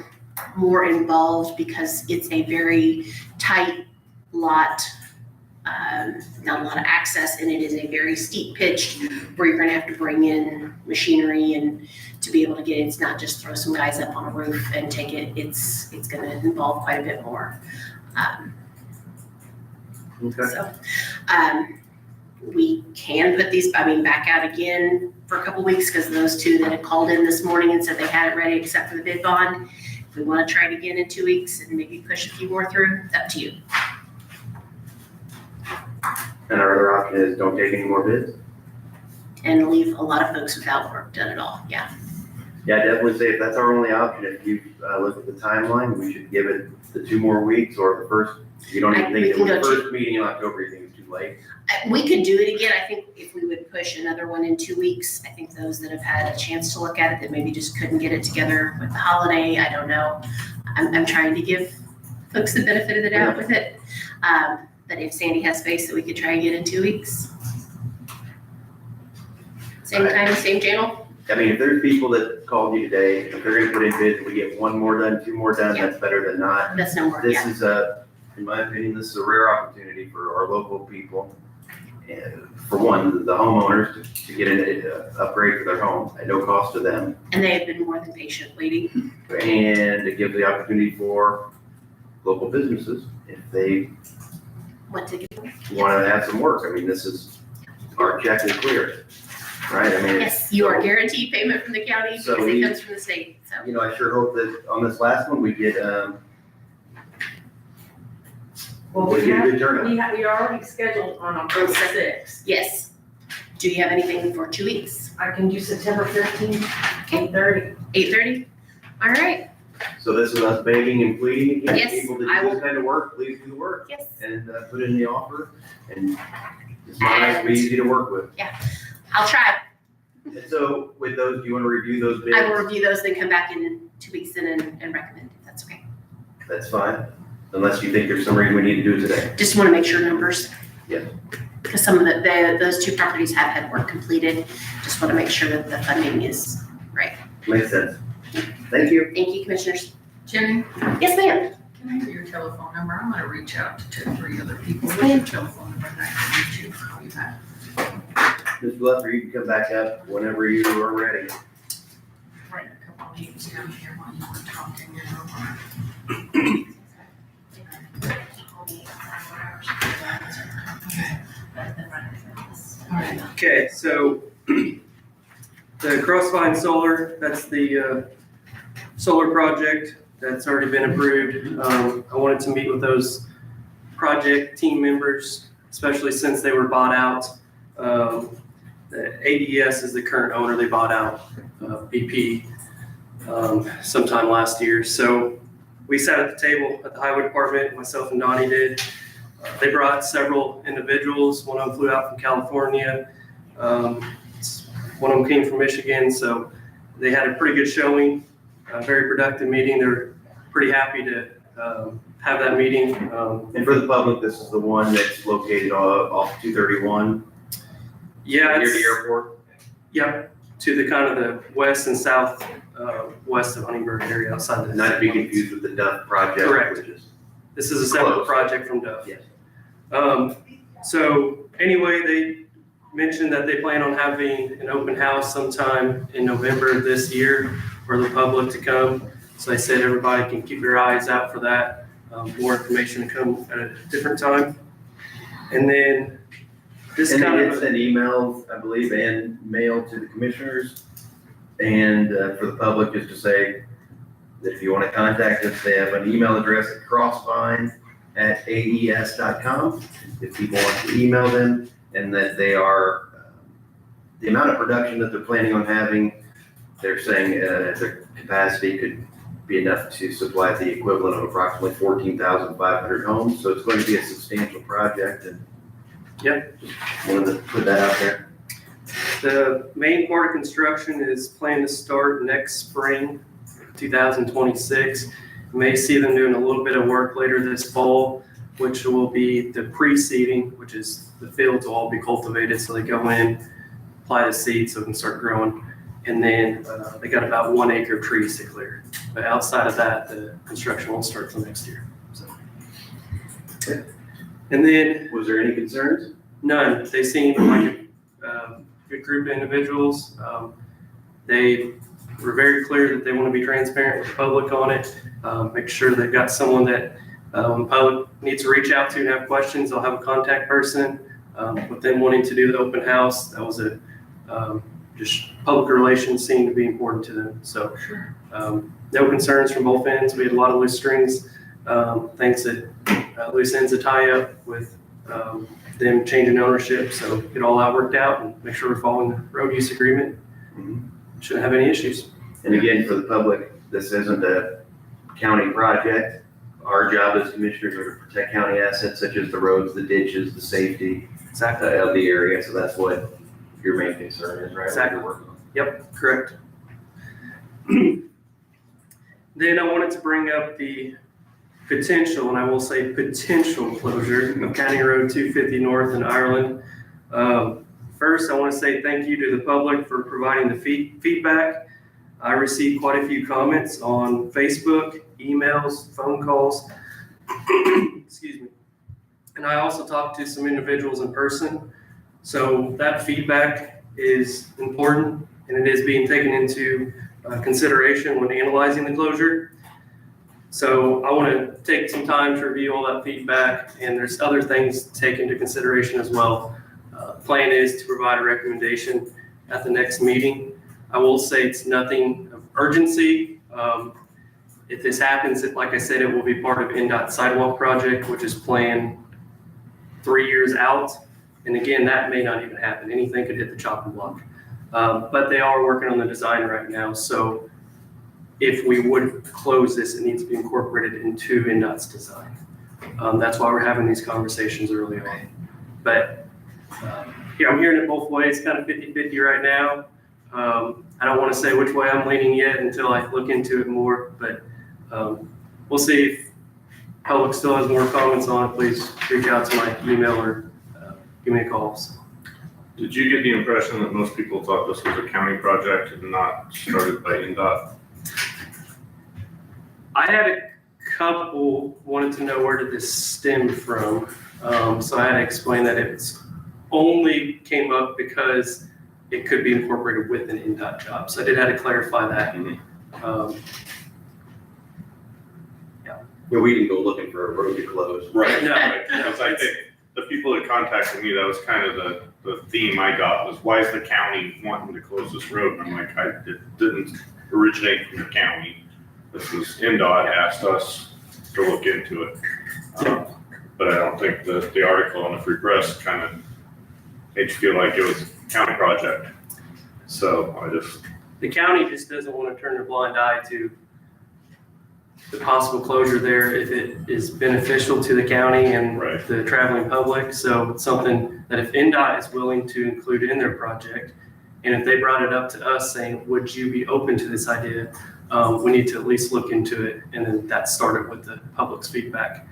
more involved because it's a very tight lot, not a lot of access, and it is a very steep pitch where you're gonna have to bring in machinery and to be able to get it. It's not just throw some guys up on a roof and take it. It's gonna involve quite a bit more. Okay. So, we can put these, back out again for a couple weeks because those 2 that had called in this morning and said they had it ready except for the bid bond. If we want to try it again in 2 weeks and maybe push a few more through, it's up to you. And our other option is don't take any more bids. And leave a lot of folks without work done at all, yeah. Yeah, I definitely say if that's our only option, if you look at the timeline, we should give it the 2 more weeks or the first, you don't even We think can that the go first meeting in October, you think it's too late? We could do it again. I think if we would push another one in 2 weeks, I think those that have had a chance to look at it that maybe just couldn't get it together with the holiday, I don't know. I'm trying to give folks the benefit of the doubt with it. But if Sandy has space that we could try again in 2 weeks. Same time, same channel? I mean, if there's people that called you today, if they're gonna put in bids, we get 1 more done, 2 more done, Yeah. that's better than not. That's no more, This yeah. is in my opinion, this is a rare opportunity for our local people. And for one, the homeowners to get an upgrade for their home at no cost to them. And they have been more than patient waiting. And to give the opportunity for local businesses, if they What to get? want to have some work. I mean, this is, our check is clear, right? I mean, Yes, you are guaranteed payment from the county So because it we- comes from the state, so. you know, I sure hope that on this last one, we get, Well, we get a good turnout. we are already scheduled on October 6th. Yes. Do you have anything for 2 weeks? I can do September 15th, 8:30. 8:30? All right, So this is us begging and pleading against Yes, people to I do will- this kind of work, please do the work yes. and put in the offer. And it's not nice to be easy to work with. I'll try. And so with those, do you want to review those bids? I will review those, then come back in 2 weeks and recommend, if that's okay. That's fine, unless you think there's some reason we need to do it today. Just want to make sure numbers. Yeah. Because some of those 2 properties have had work completed. Just want to make sure that the funding is right. Makes sense. Thank you. Thank you, commissioners. Jenny, Yes, ma'am. can I get your telephone number? I'm gonna reach out to 2 or 3 other people. Yes, What's your ma'am. telephone number? And I can reach you, call you back. Ms. Luther, you can come back up whenever you are ready. Write a couple of names down here while you were talking, you know. All right. Okay, so the Crossvine Solar, that's the solar project that's already been approved. I wanted to meet with those project team members, especially since they were bought out. The ADS is the current owner. They bought out BP sometime last year. So we sat at the table at the highway department, myself and Donnie did. They brought several individuals. One of them flew out from California. One of them came from Michigan. So they had a pretty good showing, a very productive meeting. They're pretty happy to have that meeting. And for the public, this is the one that's located off 231 Yeah, near the it's, airport. yep, to the kind of the west and south west of Huntingburg area outside the. Not to be confused with the Duff project, Correct. which is This is a separate Close. project from Duff. Yes. So anyway, they mentioned that they plan on having an open house sometime in November this year for the public to come. So I said everybody can keep your eyes out for that. More information to come at a different time. And then this and kind they of. did send emails, I believe, and mail to the commissioners. And for the public, just to say that if you want to contact us, they have an email address at crossvine@aes.com. If people want to email them, and that they are, the amount of production that they're planning on having, they're saying their capacity could be enough to supply the equivalent of approximately 14,500 homes. So it's going to be a substantial project, and Yep. just wanted to put that out there. The main part of construction is planned to start next spring, 2026. You may see them doing a little bit of work later this fall, which will be the pre-seeding, which is the fields will all be cultivated. So they go in, apply the seed so it can start growing. And then they got about 1 acre of trees to clear. But outside of that, the construction won't start till next year. So. And then Was there any concerns? none. They seem like a good group of individuals. They were very clear that they want to be transparent with the public on it. Make sure they've got someone that the public needs to reach out to and have questions. They'll have a contact person. With them wanting to do the open house, that was a just public relations seemed to be important to them. So No concerns from both ends. We had a lot of loose strings, things that, loose ends to tie up with them changing ownership. So get all that worked out and make sure we're following the road use agreement. Shouldn't have any issues. And again, for the public, this isn't a county project. Our job as commissioners are to protect county assets such as the roads, the ditches, the safety Exactly. of the area. So that's what your main concern is, right? What Exactly. you're working on. Yep, correct. Then I wanted to bring up the potential, and I will say potential closure of County Road 250 North in Ireland. First, I want to say thank you to the public for providing the feedback. I received quite a few comments on Facebook, emails, phone calls. Excuse me. And I also talked to some individuals in person. So that feedback is important, and it is being taken into consideration when analyzing the closure. So I want to take some time to review all that feedback, and there's other things to take into consideration as well. The plan is to provide a recommendation at the next meeting. I will say it's nothing of urgency. If this happens, like I said, it will be part of NDOT sidewalk project, which is planned 3 years out. And again, that may not even happen. Anything could hit the chopping block. But they are working on the design right now. So if we would close this, it needs to be incorporated into NDOT's design. That's why we're having these conversations early on. But yeah, I'm hearing it both ways, kind of 50-50 right now. I don't want to say which way I'm leaning yet until I look into it more, but we'll see. If public still has more comments on it, please reach out to my email or give me a call. So. Did you get the impression that most people thought this was a county project and not started by NDOT? I had a couple wanted to know where did this stem from. So I had to explain that it's only came up because it could be incorporated with an NDOT job. So I did have to clarify that. Yeah, we didn't go looking for a road to close. Right. No, Because I think the people that contacted me, that was kind of the theme I got was, why is the county wanting to close this road? And I'm like, it didn't originate from the county. This was NDOT asked us to look into it. But I don't think the article on the Free Press kind of made you feel like it was a county project. So the county just doesn't want to turn a blind eye to the possible closure there if it is beneficial to the county and Right. the traveling public. So it's something that if NDOT is willing to include in their project, and if they brought it up to us saying, would you be open to this idea? We need to at least look into it. And then that started with the public's feedback.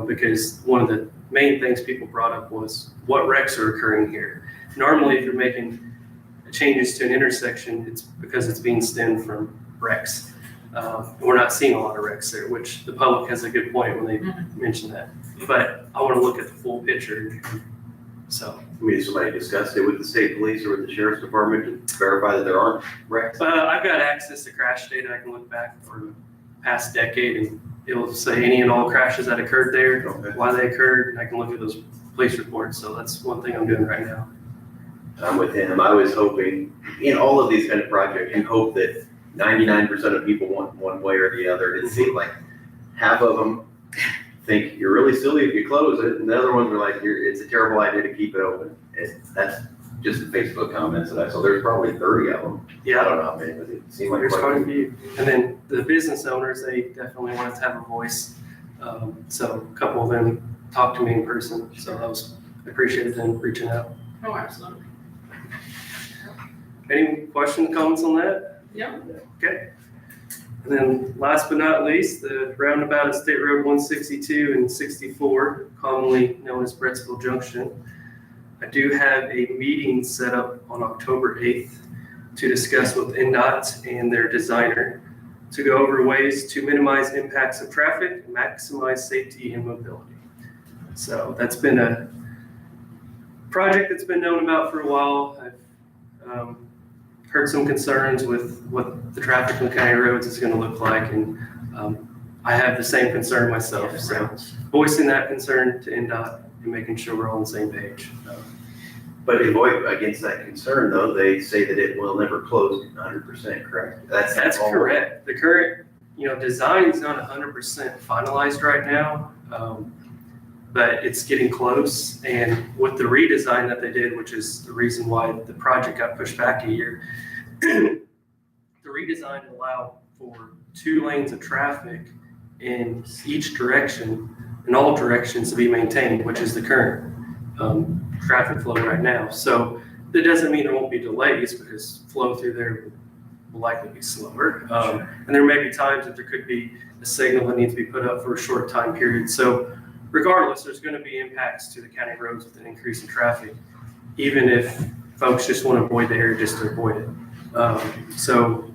Because one of the main things people brought up was what wrecks are occurring here. Normally, if you're making changes to an intersection, it's because it's being stemmed from wrecks. We're not seeing a lot of wrecks there, which the public has a good point when they mention that. But I want to look at the full picture. So I mean, somebody discussed it with the state police or with the sheriff's department to verify that there aren't wrecks? I've got access to crash data. I can look back for the past decade and it'll say any and all crashes that occurred there, why they occurred. I can look at those police reports. So that's one thing I'm doing right now. I'm with him. I was hoping, in all of these kind of projects, you hope that 99% of people want one way or the other. It seemed like half of them think you're really silly if you close it, and the other ones are like, it's a terrible idea to keep it open. That's just the Facebook comments that I saw. There's probably 30 of them. Yeah. I don't know, man, but it seemed like There's quite quite a a few. And then the business owners, they definitely wanted to have a voice. So a couple of them talked to me in person. So I appreciated them reaching out. Oh, absolutely. Any questions, comments on that? Yeah. Okay. And then last but not least, the roundabout at State Road 162 and 64, commonly known as Brettsville Junction. I do have a meeting set up on October 8th to discuss with NDOT and their designer to go over ways to minimize impacts of traffic and maximize safety and mobility. So that's been a project that's been known about for a while. I've heard some concerns with what the traffic on county roads is going to look like, and I have the same concern myself. So voicing that concern to NDOT and making sure we're all on the same page. But to avoid against that concern though, they say that it will never close 100%, correct? That's all. correct. The current, design's not 100% finalized right now, but it's getting close. And with the redesign that they did, which is the reason why the project got pushed back a year, the redesign allowed for 2 lanes of traffic in each direction, in all directions to be maintained, which is the current traffic flow right now. So that doesn't mean there won't be delays, because flow through there will likely be slower. And there may be times that there could be a signal that needs to be put up for a short time period. So regardless, there's going to be impacts to the county roads with an increase in traffic, even if folks just want to avoid the area just to avoid it. So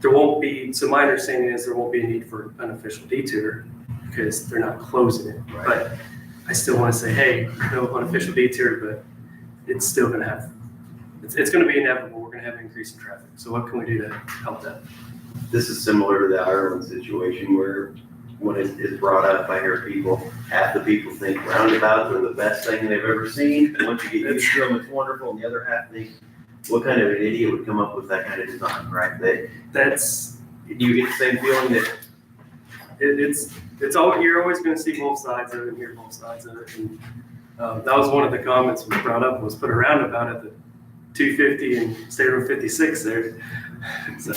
there won't be, so my understanding is there won't be a need for an unofficial detour because they're not closing it. Right. But I still want to say, hey, no unofficial detour, but it's still going to have, it's going to be inevitable. We're going to have an increase in traffic. So what can we do to help that? This is similar to the Ireland situation where when it is brought up, I hear people, half the people think roundabouts are the best thing they've ever seen. Once you get used to them, it's wonderful. And the other half think, what kind of an idiot would come up with that kind of design, right? That's, You get the same feeling that it's all, you're always going to see both sides of it and hear both sides of it. And that was one of the comments we brought up, was put a roundabout at the 250 and State Road 56 there. So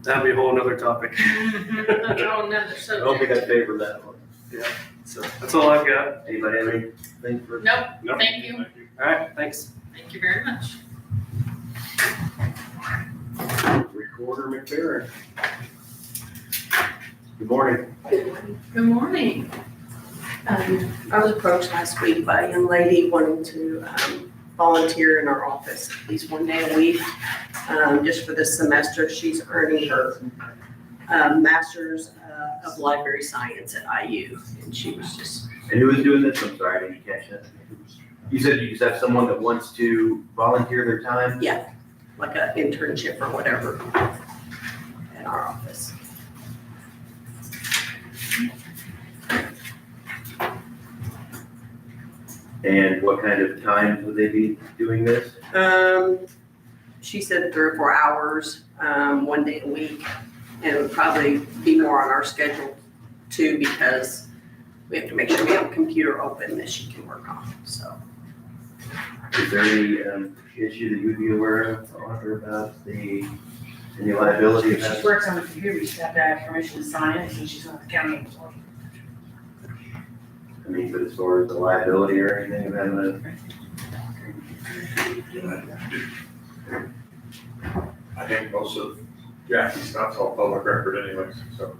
that'd be a whole nother topic. Oh, another I don't think I subject. favor that one. So that's all I've got. Anybody have anything for? Nope, Nope. thank you. All right, thanks. Thank you very much. Recorder McFerrin. Good morning. Good morning. I was approached last week by a young lady wanting to volunteer in our office at least one day a week. Just for this semester, she's earning her master's of library science at IU. And she was just, And who is doing this? I'm sorry, I didn't catch that. You said you just have someone that wants to volunteer their time? yeah, like an internship or whatever at our office. And what kind of times would they be doing this? She said 3 or 4 hours, one day a week. And it would probably be more on our schedule too, because we have to make sure we have a computer open that she can work on, so. Is there any issue that you'd be aware of, or about any liability of She that? works on the computer, we just have to have permission to sign it, since she's not the county employee. I mean, but as far as the liability or anything of that, I think most of Jackie's stuff's all public record anyways, so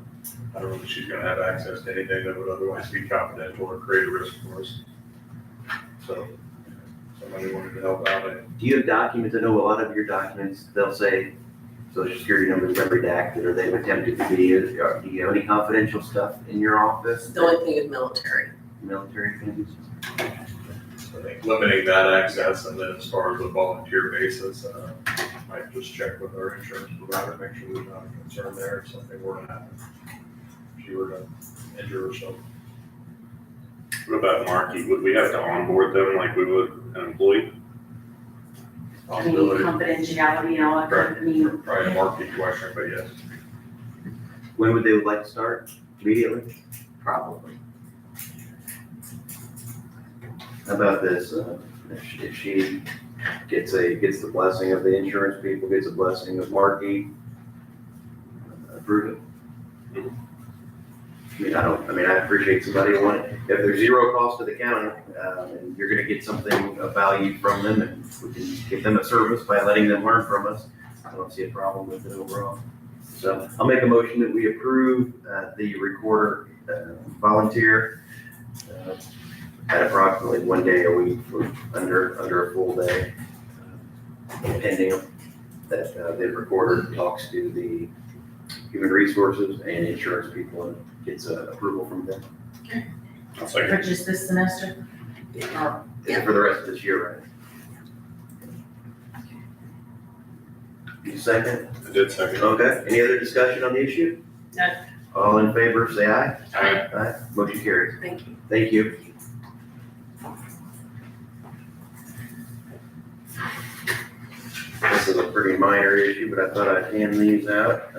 I don't know if she's gonna have access to anything that would otherwise be confidential or create a risk for us. So, if somebody wanted to help out, do you have documents? I know a lot of your documents, they'll say social security numbers are redacted, or they've attempted to be. Do you have any confidential stuff in your office? The only thing is military. Military things? I think limiting that access, and then as far as the volunteer basis, might just check with our insurance provider, make sure there's not a concern there if something were to happen. If she were to injure herself. What about Marky? Would we have to onboard them like we would an employee? I mean, Possibility, confidentiality and all that, I mean, probably a market question, but yes. When would they like to start? Immediately? Probably. How about this, if she gets the blessing of the insurance people, gets a blessing of Markey, approve it? I appreciate somebody wanting, if there's zero cost to the county, and you're gonna get something of value from them, and we can give them a service by letting them learn from us, I don't see a problem with it overall. So I'll make a motion that we approve, the recorder, volunteer, at approximately one day a week for under a full day, pending that the recorder talks to the human resources and insurance people and gets approval from them. I'll for second. just this semester. Or And for the rest of this year, right? You second? I did second. Okay, any other discussion on the issue? No. All in favor, say aye. Aye. Aye, motion carries. Thank you. Thank you. This is a pretty minor issue, but I thought I'd hand these out,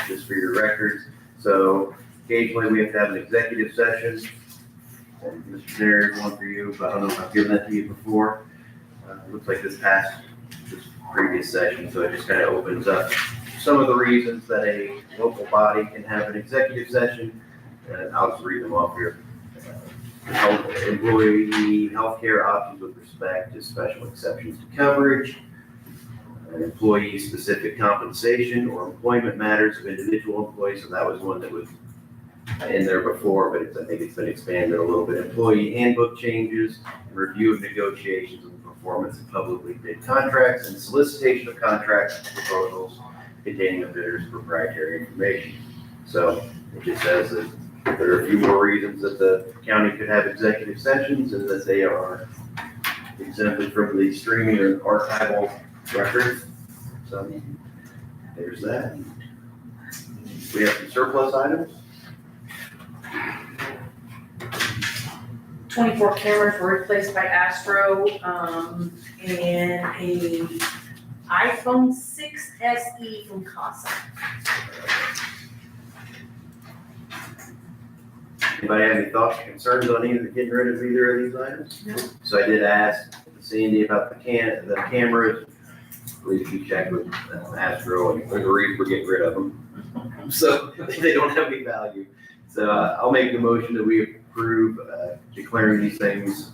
just for your records. So occasionally we have to have an executive session. And Mr. There's one for you, but I don't know if I've given that to you before. Looks like this previous session, so it just kind of opens up some of the reasons that a local body can have an executive session. And I'll just read them off here. Employee healthcare options with respect to special exceptions to coverage, employee-specific compensation or employment matters of individual employees. So that was one that was in there before, but I think it's been expanded a little bit. Employee handbook changes, review of negotiations and performance of publicly bid contracts, and solicitation of contracts and proposals containing the bidder's proprietary information. So it just says that there are a few more reasons that the county could have executive sessions and that they are exempted from the streaming or archival records. So there's that. We have some surplus items. 24 cameras were replaced by Astro, and a iPhone 6 SE from Casa. Anybody have any thoughts or concerns on getting rid of either of these items? No. So I did ask Sandy about the cameras. Please be checked with Astro and agreed we're getting rid of them. So they don't have any value. So I'll make the motion that we approve declaring these things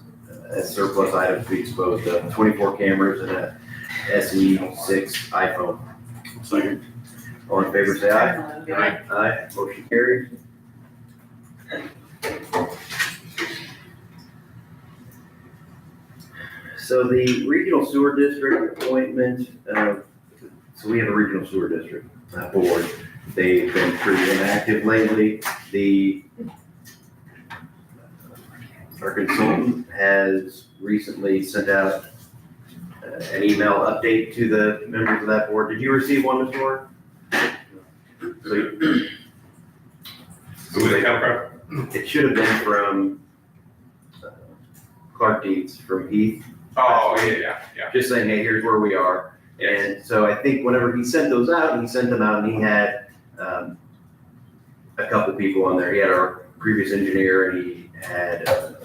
as surplus items to be exposed of 24 cameras and a SE6 iPhone. Second. All in favor, say aye. Aye. Motion carries. So the regional sewer district appointment, so we have a regional sewer district board. They've been pretty inactive lately. Our consultant has recently sent out an email update to the members of that board. Did you receive one, Ms. Moore? Who they come from? It should have been from Clark Dietz from Heath. Oh, yeah. Just saying, hey, here's where we are. And so I think whenever he sent those out, he sent them out and he had a couple people on there. He had our previous engineer and he had a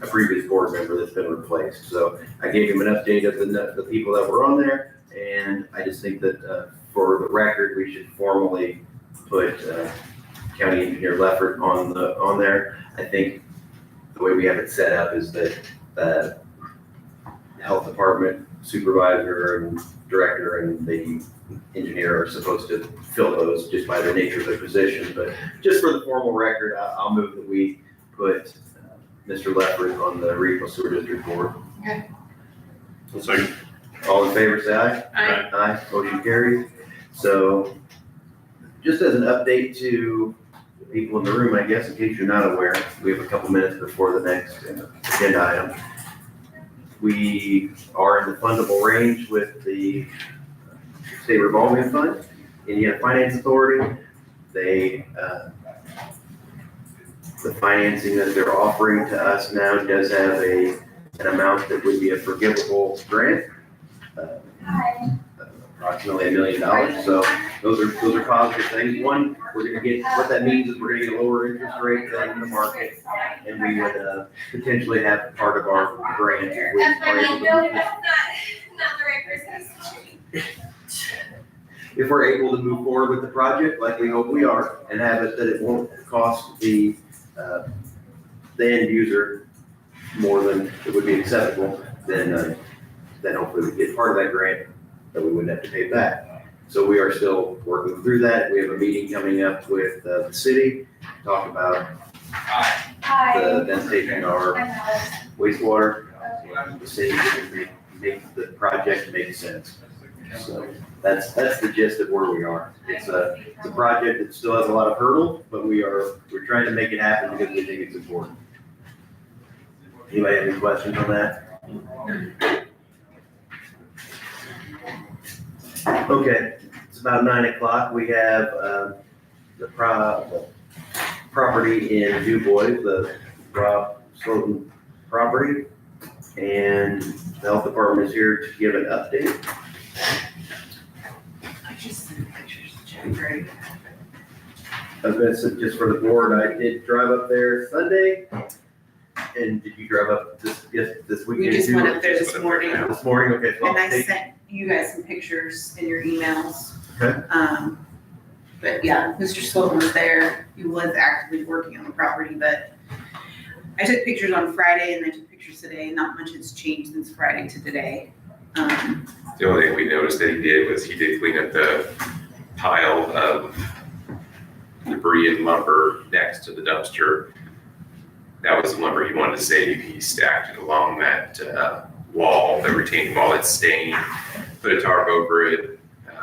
previous board member that's been replaced. So I gave him an update of the people that were on there. And I just think that for the record, we should formally put County Engineer Leffert on there. I think the way we have it set up is that Health Department supervisor and director and the engineer are supposed to fill those just by the nature of their position. But just for the formal record, I'll move that we put Mr. Leffert on the Regional Sewer District Board. Okay. Second. All in favor, say aye. Aye. Aye, motion carries. So just as an update to the people in the room, I guess, in case you're not aware, we have a couple minutes before the next agenda item. We are in the fundable range with the State Revolving Fund, Indiana Finance Authority. They, the financing that they're offering to us now does have an amount that would be a forgivable grant. Approximately $1 million. So those are positive things. One, we're gonna get, what that means is we're gonna get a lower interest rate than the market. And we would potentially have part of our grant. If we are able to- If we're able to move forward with the project, like we hope we are, and have it that it won't cost the end user more than it would be acceptable, then hopefully we get part of that grant that we wouldn't have to pay back. So we are still working through that. We have a meeting coming up with the city, talk about them taking our wastewater. The city can make the project make sense. So that's the gist of where we are. It's a project that still has a lot of hurdles, but we're trying to make it happen because we think it's important. Anybody have any questions on that? Okay, it's about 9 o'clock. We have the property in DuBois, the Rob Slotin property, and the health department is here to give an update. I just sent pictures to Jen, right? I was gonna say, just for the board, I did drive up there Sunday. And did you drive up this weekend? We just too? went up there this morning, This morning, okay. so and I'll I take- sent you guys some pictures in your emails. Okay. But yeah, Mr. Sloan was there, he was actively working on the property, but I took pictures on Friday and I took pictures today, not much has changed since Friday to today. The only thing we noticed that he did was he did clean up the pile of debris and lumber next to the dumpster. That was the lumber he wanted to save. He stacked it along that wall, the retaining wall. It's stained, put a tarp over it,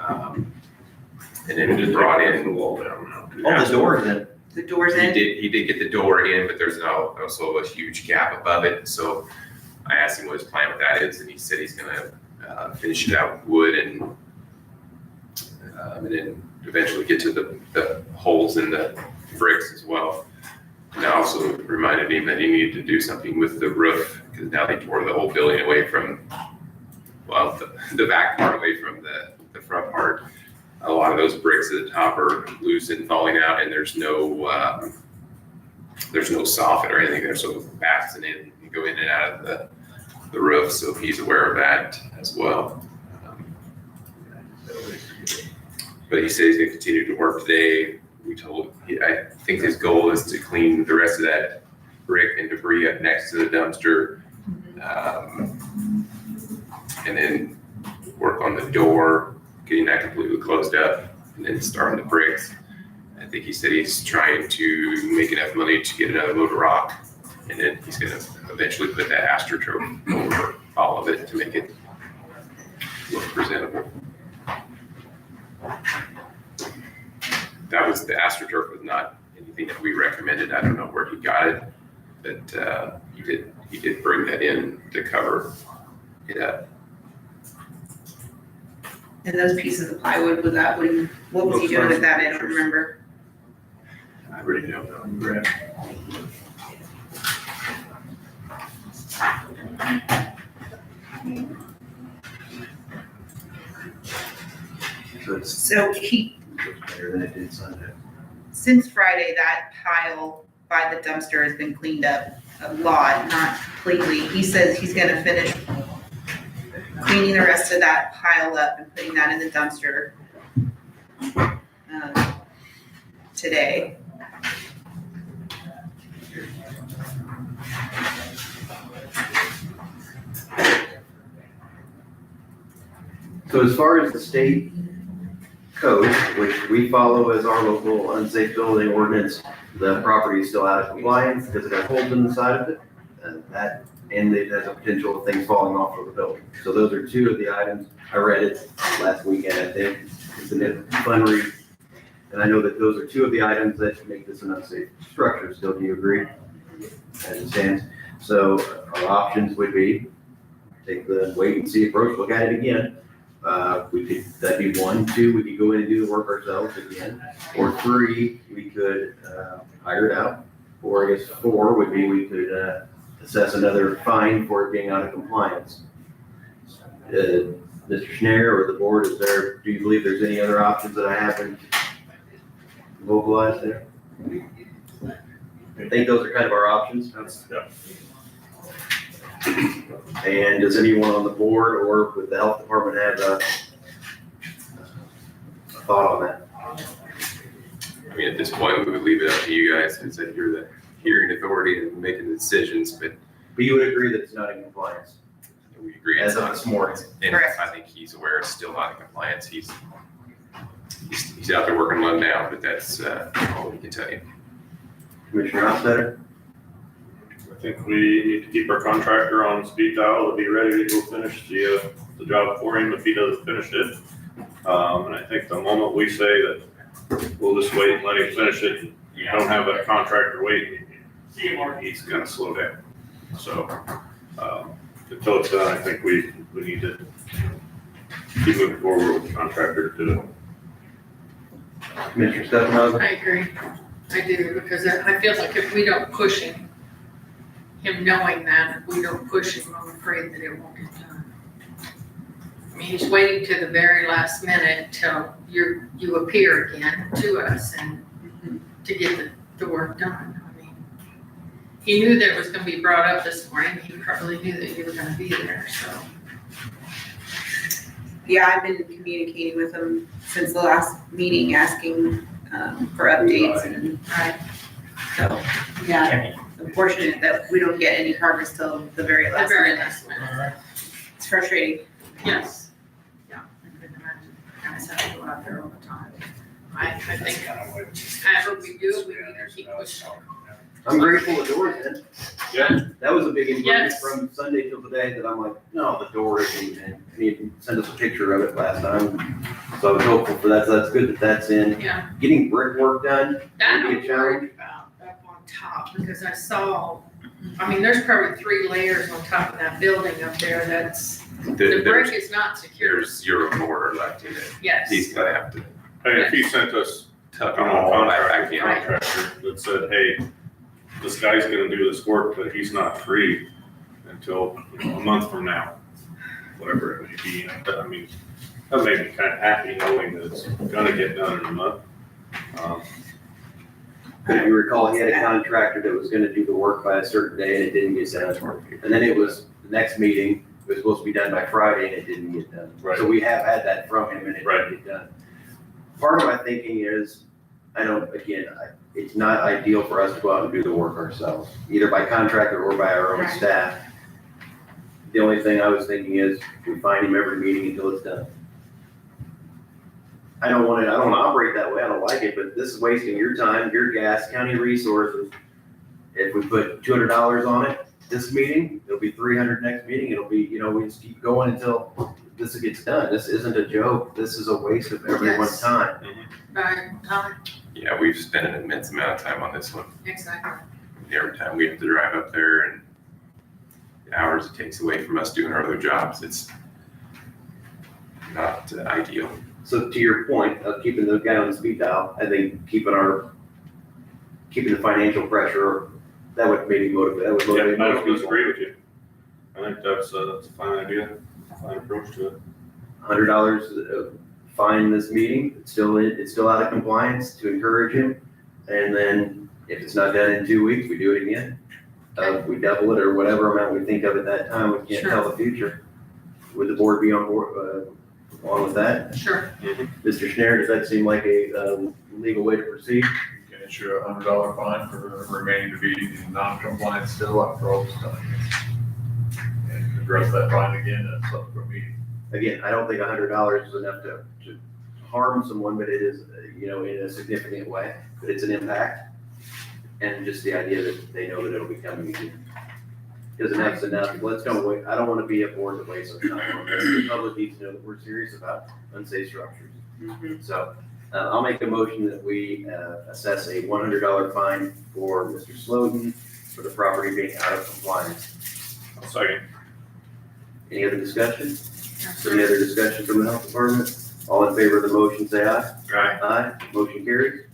and then just brought in. The wall down now. Oh, the doors in. The doors He in, did get the door in, but there's also a huge gap above it. So I asked him what his plan with that is, and he said he's gonna finish it out with wood and then eventually get to the holes in the bricks as well. And I also reminded him that he needed to do something with the roof, because now they tore the whole building away from, well, the back part away from the front part. A lot of those bricks at the top are loose and falling out, and there's no soffit or anything there, so bats and in can go in and out of the roof. So he's aware of that as well. But he said he's going to continue to work today. I think his goal is to clean the rest of that brick and debris up next to the dumpster, and then work on the door, getting that completely closed up, and then starting the bricks. I think he said he's trying to make enough money to get another load of rock, and then he's going to eventually put that AstroTurf over all of it to make it look presentable. That was, the AstroTurf was not anything that we recommended. I don't know where he got it, but he did bring that in to cover it up. and those pieces of plywood, was that, what was he doing with that, I don't remember. I really don't know. So it's So he, better than it did Sunday. since Friday, that pile by the dumpster has been cleaned up a lot, not completely. He says he's gonna finish cleaning the rest of that pile up and putting that in the dumpster today. So as far as the state code, which we follow as our local unsafe building ordinance, the property is still out of compliance because it has holes in the side of it. And it has a potential of things falling off of the building. So those are two of the items. I read it last weekend, I think. It's a fun read. And I know that those are two of the items that make this an unsafe structure. Still, do you agree? As it stands. So our options would be take the wait and see approach, look at it again. That'd be 1, 2, we could go in and do the work ourselves again. Or 3, we could hire it out. Or I guess 4 would be we could assess another fine for it being out of compliance. Mr. Schneider or the board, do you believe there's any other options that I haven't vocalized there? I think those are kind of our options. Yeah. And does anyone on the board or with the health department have a thought on that? I mean, at this point, we would leave it up to you guys, because you're the hearing authority and making the decisions, but But you would agree that it's not in compliance we agree it's as of not. this morning? And Correct. I think he's aware it's still not in compliance. He's out there working one now, but that's all we can tell you. Commissioner Hofstadter? I think we need to keep our contractor on speed dial to be ready to go finish the job for him if he doesn't finish it. And I think the moment we say that we'll just wait and let him finish it, you don't have that contractor waiting, he's gonna slow down. So, until it's done, I think we need to keep moving forward with the contractor to Commissioner Stefano? I agree, I do, because I feel like if we don't push him knowing that, if we don't push him, I'm afraid that it won't get done. I mean, he's waiting to the very last minute till you appear again to us and to get the work done. I mean, he knew that it was gonna be brought up this morning. He probably knew that you were gonna be there, so. Yeah, I've been communicating with him since the last meeting, asking, for updates and, Right. so, yeah. Unfortunate that we don't get any progress till the very The last very minute. last minute. It's frustrating. Yes. Yeah, I couldn't imagine. Guys have to go out there all the time. I think, I hope we do, we need to keep pushing. I'm grateful the door's in. Yeah. That was a big improvement Yes. from Sunday till today that I'm like, no, the door isn't in. He even sent us a picture of it last time. So I was hopeful for that. So that's good that that's in. Yeah, Getting brickwork done, that Maybe a I'm challenge? worried about up on top, because I saw, I mean, there's probably 3 layers on top of that building up there that's, the There's, brick is not secure. there's 0 mortar left in it. Yes. He's gonna have to Hey, if he sent us, tuck you it know, a all back contractor, in. Right. that said, hey, this guy's gonna do this work, but he's not free until, you know, a month from now, whatever it may be. I mean, that made me kind of happy knowing that it's gonna get done in a month. if you recall, he had a contractor that was gonna do the work by a certain day and it didn't get done. And then it was, the next meeting, it was supposed to be done by Friday and it didn't get done. Right. So we have had that from him and it Right. didn't get done. Part of my thinking is, it's not ideal for us to go out and do the work ourselves, either by contractor or by our own Right. staff. The only thing I was thinking is, we find him every meeting until it's done. I don't wanna operate that way, I don't like it, but this is wasting your time, your gas, county resources. If we put $200 on it this meeting, it'll be 300 next meeting, it'll be, we just keep going until this gets done. This isn't a joke, this is a waste of everyone's Yes. time. Right, time, Yeah, we've spent an immense amount of time on this one. exactly. Every time we have to drive up there and the hours it takes away from us doing our other jobs, it's not ideal. So to your point of keeping the guy on the speed dial, I think keeping the financial pressure, that would maybe motivate, that would Yeah, motivate I most don't people. disagree with you. I think that's a fine idea, fine approach to it. $100 fine this meeting, it's still out of compliance to encourage him. And then if it's not done in 2 weeks, we do it again. We double it or whatever amount we think of at that time, we can't tell the future. Would the board be on board, along with that? Sure. Mr. Schneider, does that seem like a legal way to proceed? You can issue a $100 fine for remaining to be in non-compliance still after all this time. And address that fine again at a subsequent meeting. Again, I don't think $100 is enough to harm someone, but it is, in a significant way, but it's an impact. And just the idea that they know that it'll be coming again. Because enough's enough, let's don't wait, I don't wanna be a board that wastes our time on this. The public needs to know that we're serious about unsafe structures. So, I'll make a motion that we, assess a $100 fine for Mr. Snowden for the property being out of compliance. I'll second. Any other discussion? Any other discussion from the health department? All in favor of the motion, say aye. Aye. Aye, motion carries.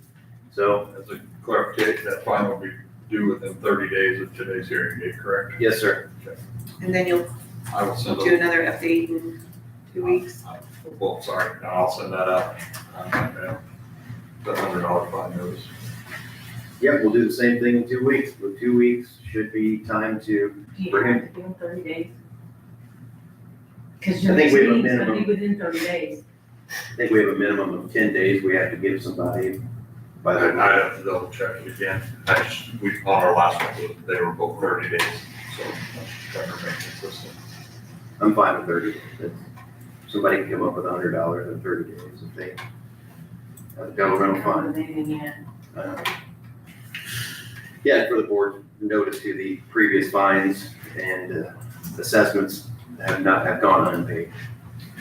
So, As a clarification, that fine will be due within 30 days of today's hearing date, correct? yes, sir. And then you'll I will send do another update in 2 weeks. Well, sorry, no, I'll send that out. The $100 fine notice. Yep, we'll do the same thing in 2 weeks. With 2 weeks should be time to, You For don't him. have to give them 30 days. Because I your think next we have a meeting's gonna be minimum. within 30 days. I think we have a minimum of 10 days we have to give somebody by I'd the. have to double check it again. On our last one, they were both 30 days, so I'm trying to remain consistent. I'm fine with 30 days. If somebody can come up with $100 in 30 days if they have a governmental fine. Yeah, for the board, notice to the previous fines and assessments have gone unpaid.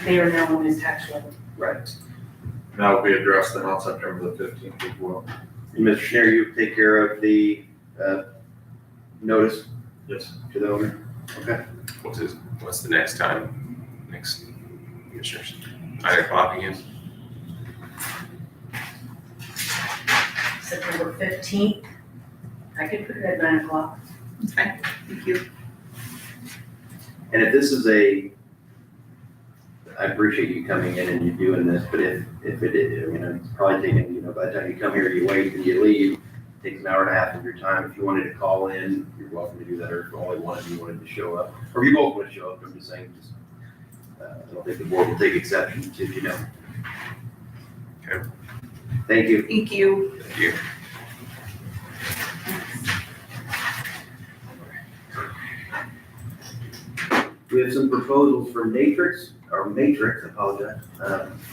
They are now on his tax levy. Right. And that will be addressed then on September the 15th as well. And Mr. Schneider, you take care of the notice Yes. to the owner? Okay. What's the next time? Next, commissioners, 9 o'clock again? September 15th. I could put it at 9 o'clock. Thank you. And if this is a I appreciate you coming in and you doing this, but if it is, I mean, it's probably taking, you know, by the time you come here, you wait and you leave, it takes an hour and a half of your time. If you wanted to call in, you're welcome to do that, or if only one of you wanted to show up, or if you both want to show up, I'm just saying, just, I don't think the board will take exception to, you know. Okay. Thank you. Thank you. Thank you. We have some proposals for Matrix, I apologize,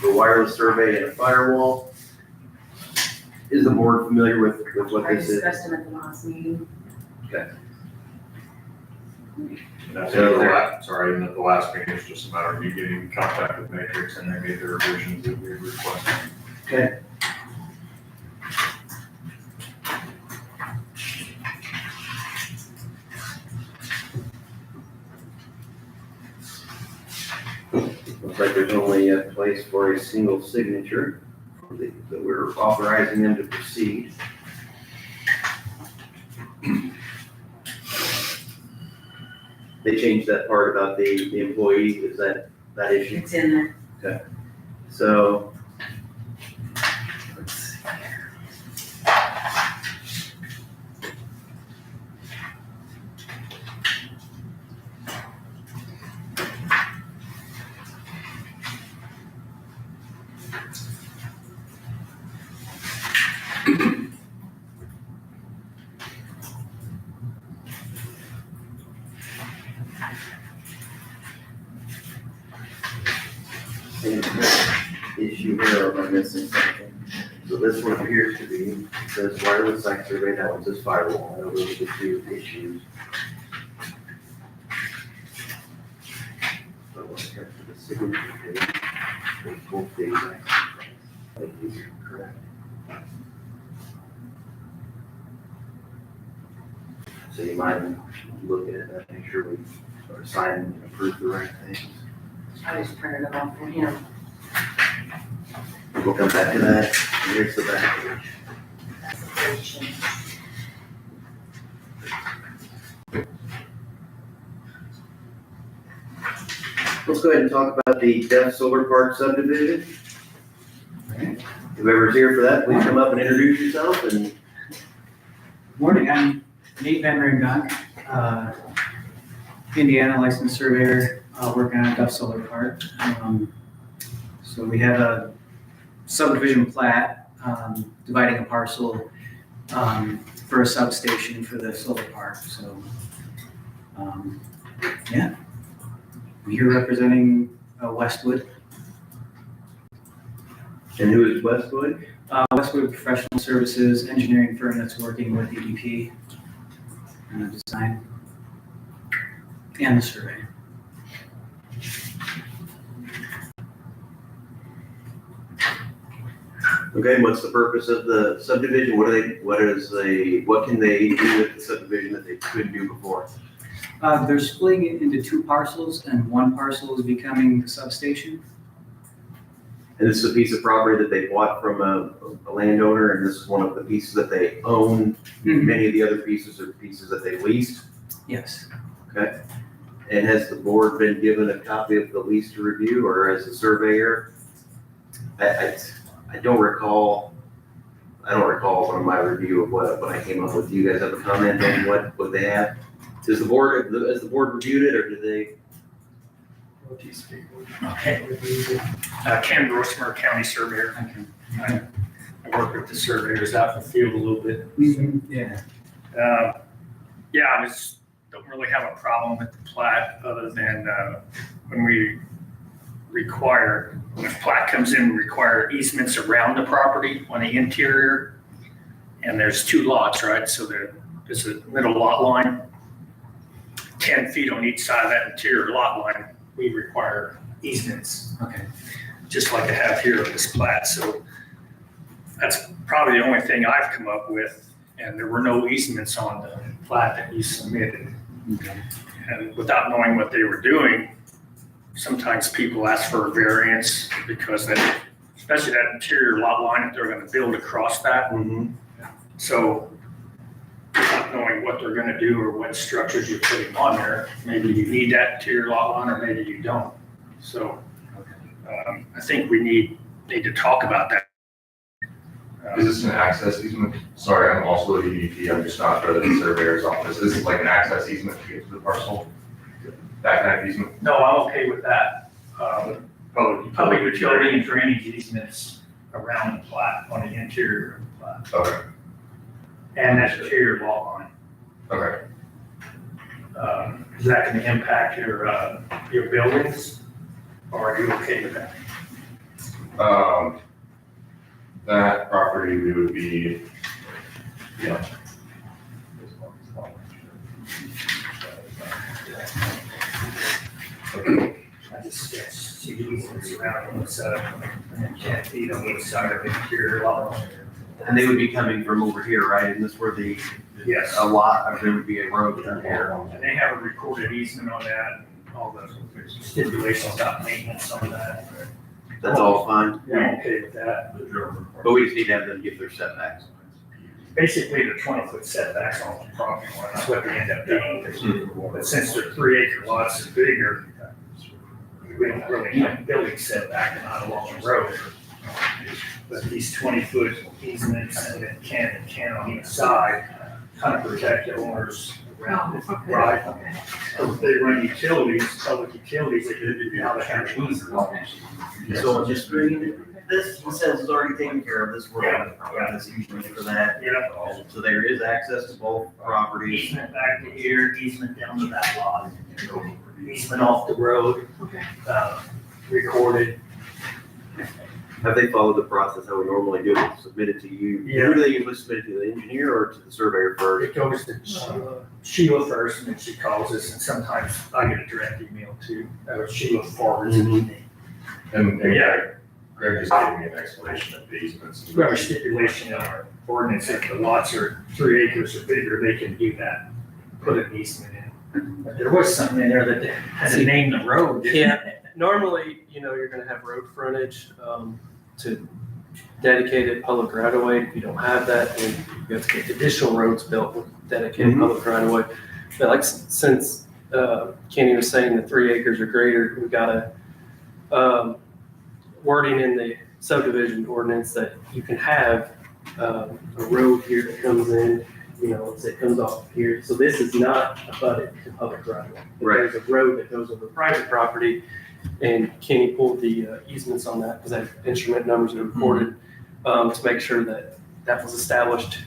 for wireless survey and a firewall. Is the board familiar with what I this is? discussed them at the last meeting. And I think and at the last meeting, it's just a matter of you getting in contact with Matrix and they made the revisions that we requested. Okay. Looks like there's only a place for a single signature, that we're authorizing them to proceed. They changed that part about the employee, is that issue? It's in there. So. Let's see here. Issue here, or am I missing something? So this one appears to be, it says wireless site survey, that one says firewall, those are the two issues. So when it comes to the signature page, they both the exact same. I think these are correct. So you might look at it and make sure we are signing and approve the right things. I just printed it off for him. We'll come back to that. Here's the back page. That's the page. Let's go ahead and talk about the Deaf Solar Park subdivision. Whoever's here for that, please come up and introduce yourself and. Morning, I'm Nate Van Ringdonk, Indiana licensed surveyor, working on Duff Solar Park. So we have a subdivision plat, dividing a parcel, for a substation for the solar park, so, yeah. I'm here representing, Westwood. And who is Westwood? Westwood Professional Services, engineering firm that's working with EDP, design and the survey. Okay, what's the purpose of the subdivision? What can they do with the subdivision that they couldn't do before? They're splitting it into two parcels, and one parcel is becoming the substation. And this is a piece of property that they bought from a landowner, and this is one of the pieces that they own. Many of the other pieces are pieces that they leased. Yes. Okay. And has the board been given a copy of the lease to review, or as a surveyor? I don't recall from my review of what I came up with. Do you guys have a comment on what they have? Has the board reviewed it, or did they? Okay. Ken Grossmer, County Surveyor. I work with the surveyors out in the field a little bit. Yeah. Yeah, I just don't really have a problem with the plat other than when we require, when the plat comes in, we require easements around the property on the interior. And there's two lots, right? So there's a middle lot line, 10 feet on each side of that interior lot line. We require easements. Okay. Just like I have here on this plat. So that's probably the only thing I've come up with. And there were no easements on the plat that you submitted. Okay. And without knowing what they were doing, sometimes people ask for a variance because that, especially that interior lot line, if they're going to build across that. So not knowing what they're gonna do or what structures you're putting on there, maybe you need that interior lot line or maybe you don't. So I think we need to talk about that. Is this an access easement? Sorry, I'm also a EVP, I'm just not for the surveyor's office. This is like an access easement to get to the parcel? That kind of easement? No, I'm okay with that. Public utility and drainage easements around the plat, on the interior of the plat. Okay, And that's a tier lot line. okay. Is that gonna impact your buildings? Or are you okay with that? That property we would be, yeah. I just see easements around the side, and 10 feet on each side of the interior lot line. And they would be coming from over here, right? Isn't this where the, Yes. a lot, or there would be a road through here? And they have a recorded easement on that, and all the stipulations about maintenance on that. That's all fine, Yeah, I'm okay with that. but we just need to have them give their setbacks. Basically, the 20-foot setbacks on the property line, that's what they end up doing. But since they're 3-acre lots and bigger, we don't really have a building setback and not along the road. But these 20-foot easements and then can on each side kind of protect the owners around it, right? So if they run utilities, public utilities, they could now they have an easement. So just bring this, he says is already taken care of, this road, this easement for that. Yeah. So there is access to both properties. Easement back to here, easement down to that lot, easement off the road, recorded. Have they followed the process how we normally do it, submit it to you? Yeah. Who do they usually submit it to, the engineer or to the surveyor first? It goes to Sheila first, and then she calls us, and sometimes I get a direct email too, Sheila forwards it to me. And yeah, Greg just gave me an explanation of the easements. We have a stipulation in our ordinance, if the lots are 3 acres or bigger, they can do that, put an easement in. But there was something in there that had to name the road, didn't it? Yeah, normally, you're gonna have road frontage, to dedicated public right of way. If you don't have that, then you have to get additional roads built with dedicated public right of way. But like, since, Kenny was saying the 3 acres or greater, we got a, wording in the subdivision ordinance that you can have, a road here that comes in, it comes off here. So this is not abutted to public right of way. Right. There's a road that goes over private property, and Kenny pulled the easements on that because that instrument numbers are recorded, to make sure that that was established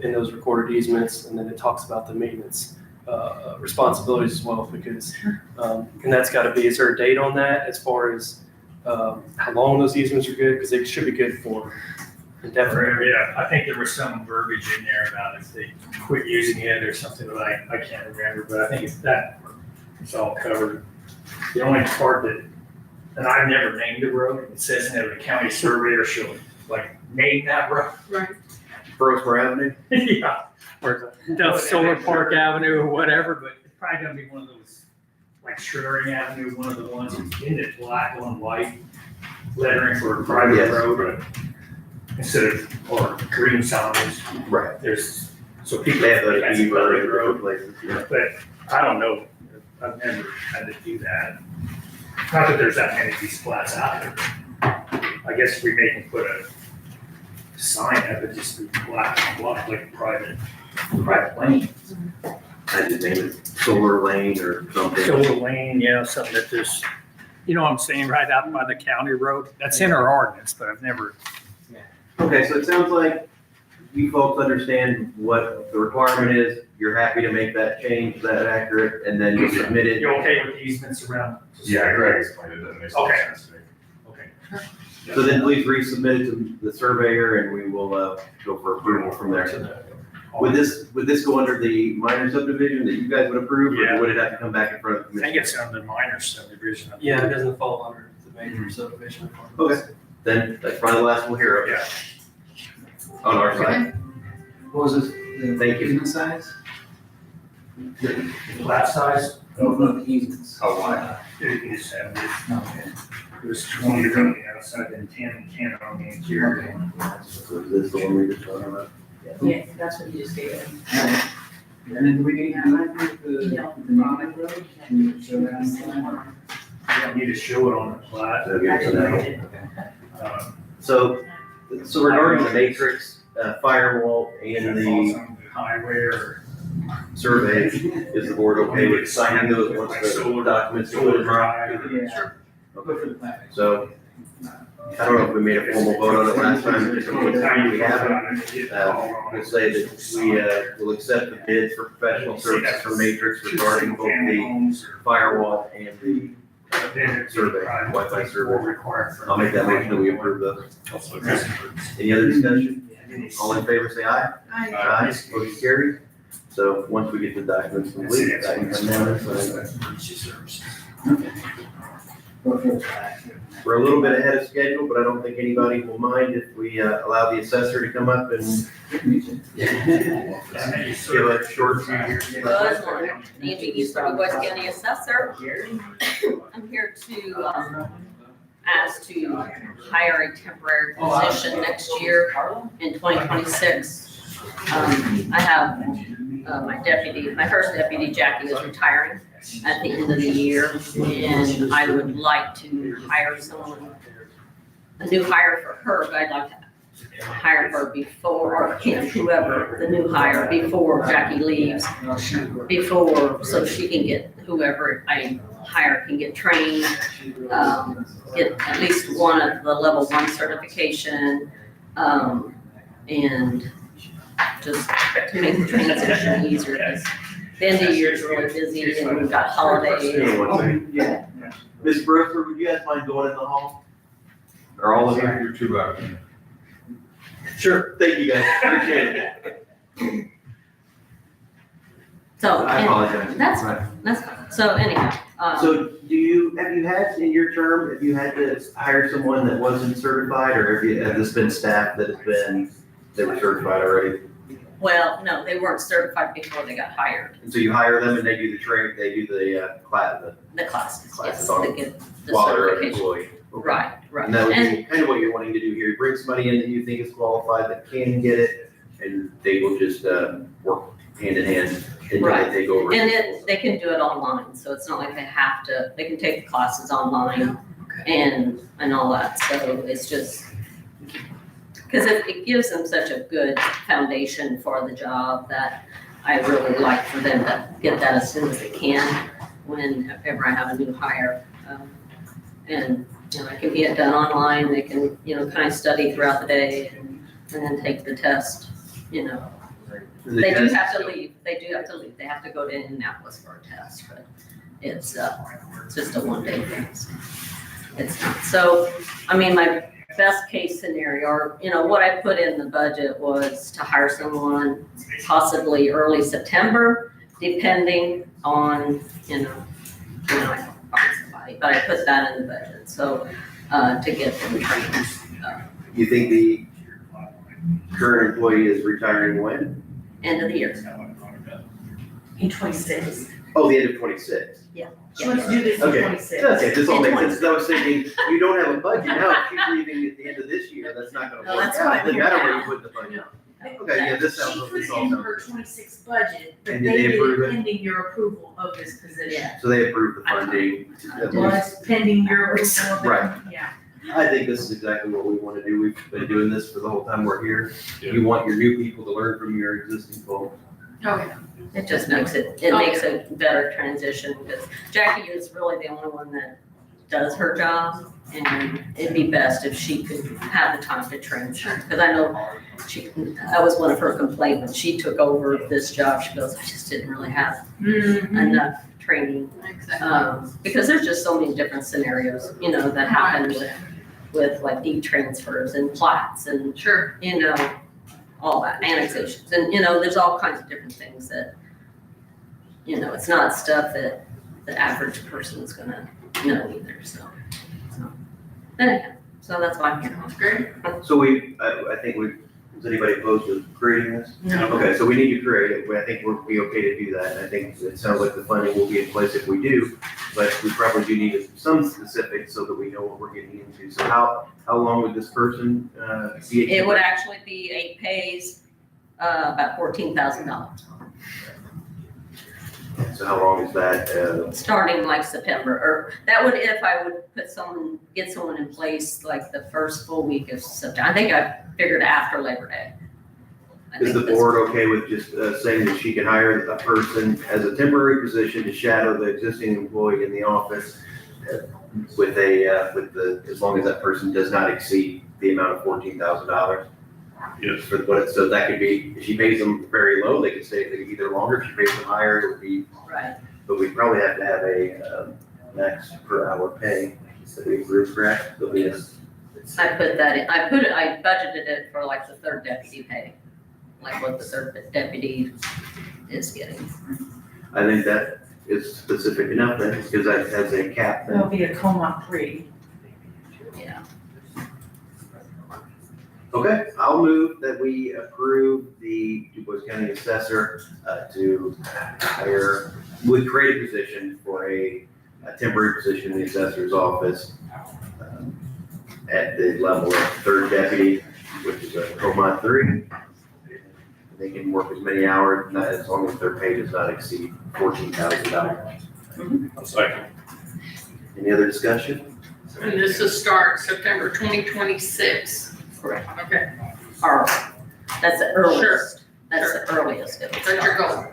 in those recorded easements. And then it talks about the maintenance responsibilities as well, because, and that's got to be, is there a date on that as far as how long those easements are good? Because they should be good for indefinitely. Yeah, I think there was some verbiage in there about if they quit using it or something, but I can't remember, but I think it's all covered. The only part that, and I've never named a road, it says in there, the county surveyor should name that road. Right. Brosmer Avenue? Yeah. Or down Solar Park Avenue or whatever, but it's probably gonna be one of those, like Shreddering Avenue, one of the ones in it, black on white lettering for a private Yes. road. Instead of, or green signs, Right. there's, so people. They have those think that's a Beaver public in different places, yeah. But I don't know, I've never had to do that. Not that there's that many of these flats out there. I guess we make them put a sign up, it just be black on black, like a private lane. I just named it Solar Lane or something. Solar lane, yeah, something that there's, you know what I'm saying, right out by the county road. That's in our ordinance, but I've never. Okay, so it sounds like you folks understand what the requirement is. You're happy to make that change, that accurate, and then you submit it. You okay with easements around? Yeah, Greg explained it, that makes a lot of sense to me. Okay. So then please resubmit it to the surveyor and we will, go for approval from there. Would this go under the minor subdivision that you guys would approve? Yeah. Or would it have to come back in front of the I commission? think it's under minor subdivision. Yeah, it doesn't fall under the major subdivision. Okay, then that's probably the last we'll hear of it. Yeah. On our side. What was this, the Thank you. easement size? Flat size, No, the easements. How wide? you just have this. Okay. It was 20 on the outside and 10 on the interior. So is this the one we were talking about? Yeah, that's what you just gave it. And then do we need to the main road? Can you show that on the plan? don't need to show it on the plat. So good to know. Uh, So regarding the matrix, firewall and the on the highway or. survey, is the board okay with signing those once the documents are put in? Yeah. Go for the plan. So, I don't know if we made a formal vote on it last time, but we haven't. We'll say that we will accept the bids for professional services for Matrix regarding both the firewall and the survey, Wi-Fi survey. I'll make that motion that we approve those. Any other discussion? All in favor, say aye. Aye. Motion carried. So once we get the documents complete, that can come down. Go for the plan. We're a little bit ahead of schedule, but I don't think anybody will mind if we allow the assessor to come up and give a short. Good morning, Angie Easter, West County Assessor. I'm here to ask to hire a temporary position next year in 2026. I have my first deputy, Jackie, is retiring at the end of the year, and I would like to hire someone, a new hire for her, but I'd like to hire her before, whoever, the new hire, before Jackie leaves, so she can get, whoever I hire can get trained, get at least one of the level 1 certification, and just to make the transition easier, because the end of the year is really busy and we've got holidays. Yeah. Ms. Brooks, would you guys mind going in the hall? Or all of you? You're too loud. Sure, thank you guys, appreciate it. So, I apologize. that's fine. So anyhow, So have you had in your term, have you had to hire someone that wasn't certified, or have this been staff that they were certified already? well, no, they weren't certified before they got hired. And so you hire them and they do the training, they do the class, The classes, Classes yes, on- to get the while they're an certification. employee. Okay. Right. And that would And be kind of what you're wanting to do here, you bring somebody in that you think is qualified, that can get it, and they will just, work hand in hand until Right. they take over. And they can do it online, so it's not like they have to, they can take the classes online and all that, so it's just, because it gives them such a good foundation for the job that I really like for them to get that as soon as they can, whenever I have a new hire. And, it can be done online, they can, kind of study throughout the day and then take the test, They do have to leave, they have to go to Indianapolis for a test, but it's just a one-day thing. So it's not, so, my best case scenario, or, what I put in the budget was to hire someone possibly early September, depending on, I can find somebody, but I put that in the budget, so, to get them trained. You think the current employee is retiring when? End of the year. In 26. Oh, the end of 26. She wants to do this in Okay. 26. Okay, this all In makes sense, 'cause I was thinking, you don't have a budget now, if she's leaving at the end of this year, that's not gonna No, work that's out, why it doesn't we're matter here where you now. put the budget. Okay, yeah, this sounds, She put this it all in sounds. her 26 budget, but And they did they did approve it it? pending your approval of this position. Yeah. So they approved the funding. Was pending your approval of it. Right. Yeah. I think this is exactly what we wanna do, we've been doing this for the whole time we're here. Yeah. You want your new people to learn from your existing folks. Oh, yeah. It just makes makes a better transition, because Jackie is really the only one that does her job, and it'd be best if she could have the time to train. Because I know that was one of her complaints when she took over this job, she goes, I just didn't really have enough training. Exactly. Because there's just so many different scenarios, that happen with like deed transfers and plats and, Sure. all that, annexations, and, there's all kinds of different things that, it's not stuff that the average person's gonna know either, so. Anyhow, so that's why I'm here. That's great. So I think is anybody opposed to creating this? No. Okay, so we need to create it, I think we'll be okay to do that, and I think it sounds like the funding will be in place if we do, but we probably do need some specifics so that we know what we're getting into. So how long would this person, be? It would actually be pays, about $14,000. So how long is that? Starting like September, or that would, if I would get someone in place like the first full week of September. I think I figured after Labor Day. I Is think the that's- board okay with just saying that she can hire a person as a temporary position to shadow the existing employee in the office with as long as that person does not exceed the amount of $14,000? Yes. So that could be, if she pays them very low, they could stay either longer. If she pays them higher, it would be, Right. but we probably have to have a max per hour pay that we approve, correct? There'll be a- I put that in, I budgeted it for like the third deputy pay, like what the third deputy is getting. I think that is specific enough then, because that has a cap then. It'll be a coma 3. Yeah. Okay, I'll move that we approve the DuBois County Assessor to hire, would create a position for a temporary position in the assessor's office at the level of third deputy, which is a COMA 3. They can work as many hours, not as long as their pay does not exceed $14,000. A second. Any other discussion? And this will start September 2026. Correct. Okay, Or, that's the earliest. Sure. That's the earliest. it would that's your goal.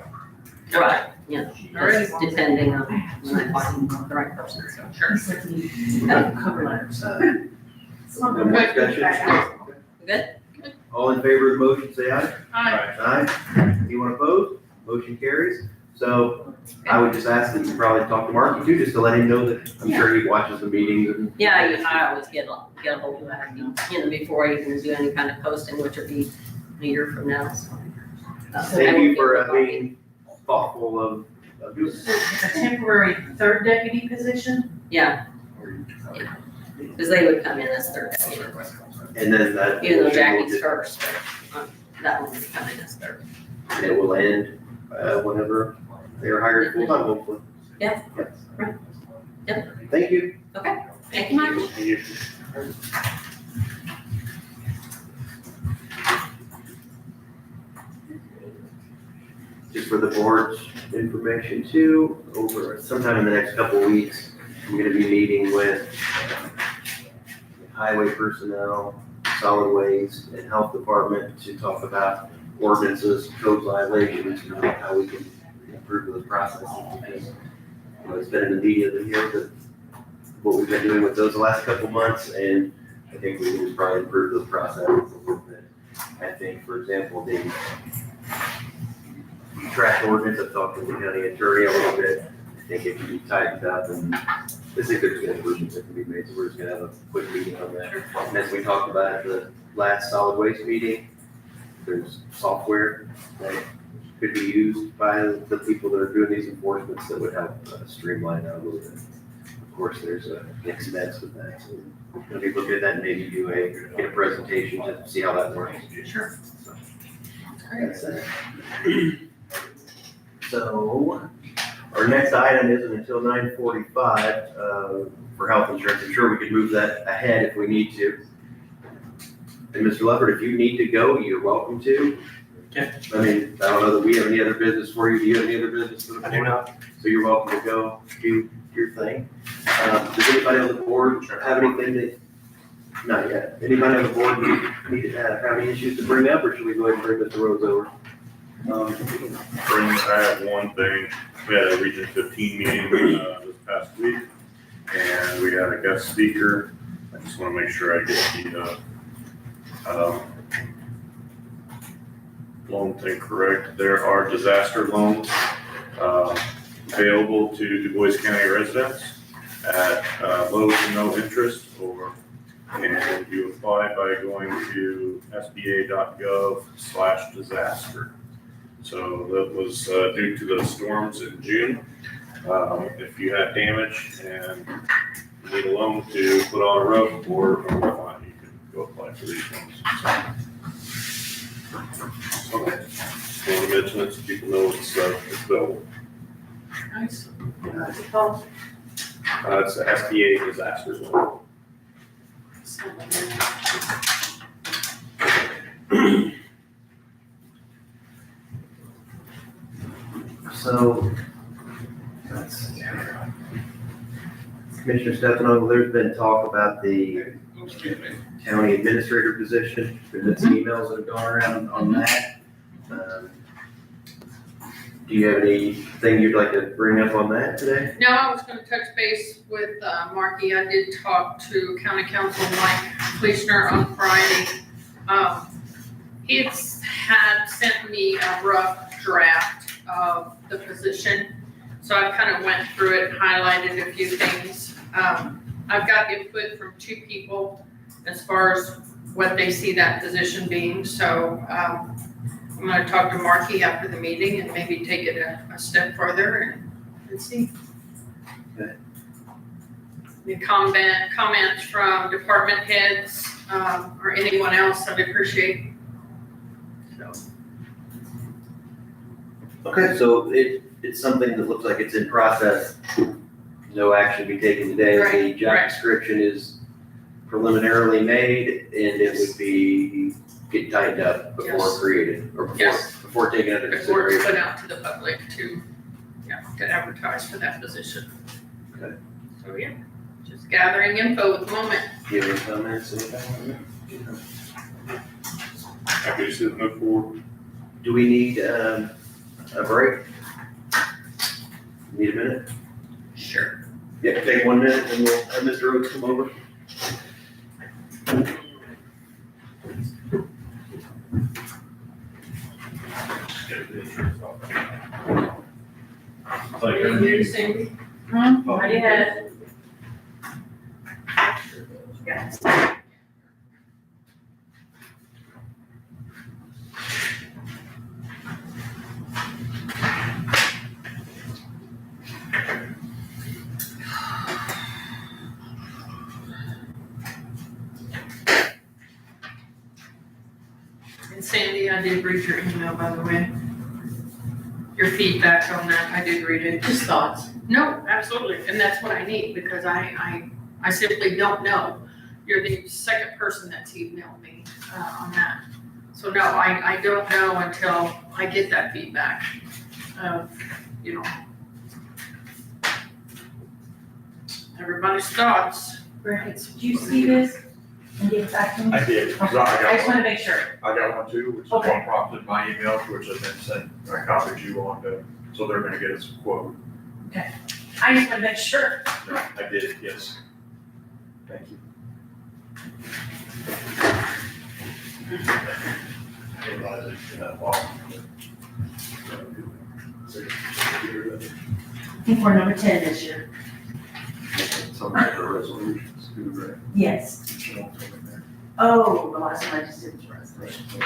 Right, you know, Alright. just depending on when I find the right person, so. Sure. Cover letters. No more discussion? Good? All in favor of the motion, say aye. Hi. Aye. Anyone opposed? Motion carries. So I would just ask that you probably talk to Marky too, just to let him know that I'm sure he watches the meetings and. Yeah, I always get a hold of that, you know, before I even do any kind of posting, which would be a year from now, so. Thank you for being thoughtful of doing this. A temporary third deputy position? Yeah. Because they would come in as third deputy, And then that. even though Jackie's first, but that one would come in as third. And it will end whenever they are hired full-time, hopefully. Yeah. Right. Yep. Thank you. Thank you, Mike. Thank you. Just for the board's information too, over sometime in the next couple of weeks, I'm gonna be meeting with highway personnel, solid waste, and health department to talk about ordinances, code violations, and how we can improve those processes. Because, you know, it's been in the media to hear that what we've been doing with those the last couple of months, and I think we can probably improve those processes a little bit. I think, for example, the trash ordinance, I've talked to the county attorney a little bit. I think it can be tightened up, and I think there's gonna be improvements that can be made, so we're just gonna have a quick meeting on that. And as we talked about at the last solid waste meeting, there's software that could be used by the people that are doing these enforcements that would help streamline that a little bit. Of course, there's a expense with that, so we're gonna be looking at that and maybe get a presentation to see how that works. Sure. That's it. So, our next item isn't until 9:45 for health insurance. I'm sure we could move that ahead if we need to. And Mr. Leopard, if you need to go, you're welcome to. Okay. I mean, I don't know that we have any other business for you. Do you have any other business for the board? I do not. So you're welcome to go do your thing. Does anybody on the board have anything that, not yet. Anybody on the board need to have any issues to bring up, or should we go ahead and bring Mr. Rhodes over? I have one thing, we had a Region 15 meeting this past week, and we had a guest speaker. I just want to make sure I get the loan thing correct. There are disaster loans available to Du Bois County residents at low to no interest, and you apply by going to sba.gov/disaster. So that was due to the storms in June. If you had damage and need a loan to put on a roof or whatnot, you can go apply for these loans. So, okay. Just want to mention it so people know it's available. Nice. Nice. It's the SBA disaster loan. So, Commissioner Stefano, there's been talk about the county administrator position. There's been some emails that have gone around on that. Do you have anything you'd like to bring up on that today? No, I was gonna touch base with Marky. I did talk to County Council Mike Fleischner on Friday. He had sent me a rough draft of the position. So I kind of went through it, highlighted a few things. I've got input from 2 people as far as what they see that position being. So I'm gonna talk to Marky after the meeting and maybe take it a step further and see. Okay. The comments from department heads, or anyone else, I'd appreciate. So, Okay, so it's something that looks like it's in process. No action to be taken today. The Right, job right. description is preliminarily made and it would be get tightened up before Yes. created or Yes. before taken under before it's consideration. put out to the public to advertise for that position. Okay. So, yeah, just gathering info at the moment. Do you have any comments? Anything? Happy to see it move forward. Do we need a break? Need a minute? Sure. Yeah, take 1 minute and we'll have Mr. Oates come over. Cindy? Not yet. And Sandy, I did read your email, by the way. Your feedback on that, I did read it. Just thoughts. No, absolutely, and that's what I need, because I simply don't know. You're the second person that's emailed me on that. So no, I don't know until I get that feedback of, everybody's thoughts. Right, did you see this and get it back to me? I did. I just wanna make sure. I got one too, which is Okay. one prompted my email, which I then sent, I copied you on to, so they're gonna get us a quote. I just wanna make sure. No, I did, yes. Thank you. I think we're number 10 this year. Some of the resolutions too, right? Yes. Oh, the last one I just did was resolution.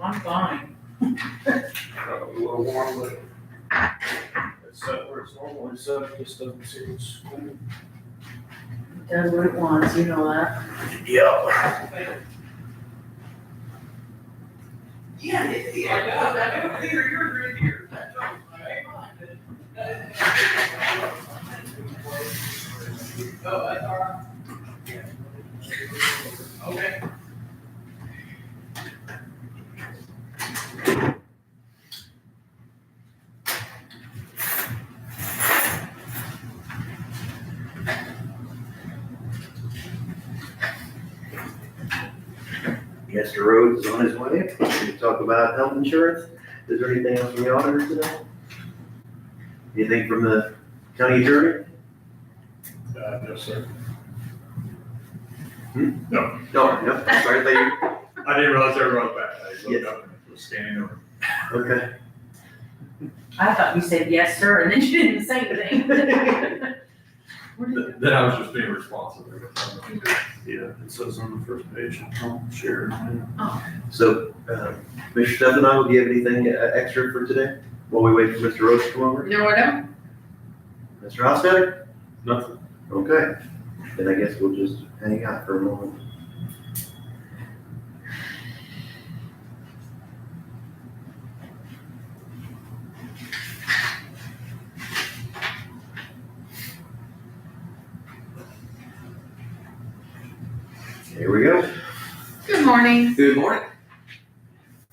I'm fine. A little warm, but it's set where it's normally set, just doesn't seem as cool. Does what it wants, you know that. Yeah. Mr. Rhodes is on his way. We talk about health insurance. Is there anything else from the auditor today? Anything from the county attorney? No, sir. No, sorry, thank you. I didn't realize everyone was back. I looked up and was scanning over. Okay. I thought you said yes, sir, and then you didn't say anything. Then I was just being responsive. Yeah, it says on the first page, share. So, Mr. Stefano, do you have anything extra for today while we wait for Mr. Rhodes to come over? No, I don't. Mr. Hofstadter? Nothing. Okay, then I guess we'll just hang out for a moment. Here we go. Good morning. Good morning.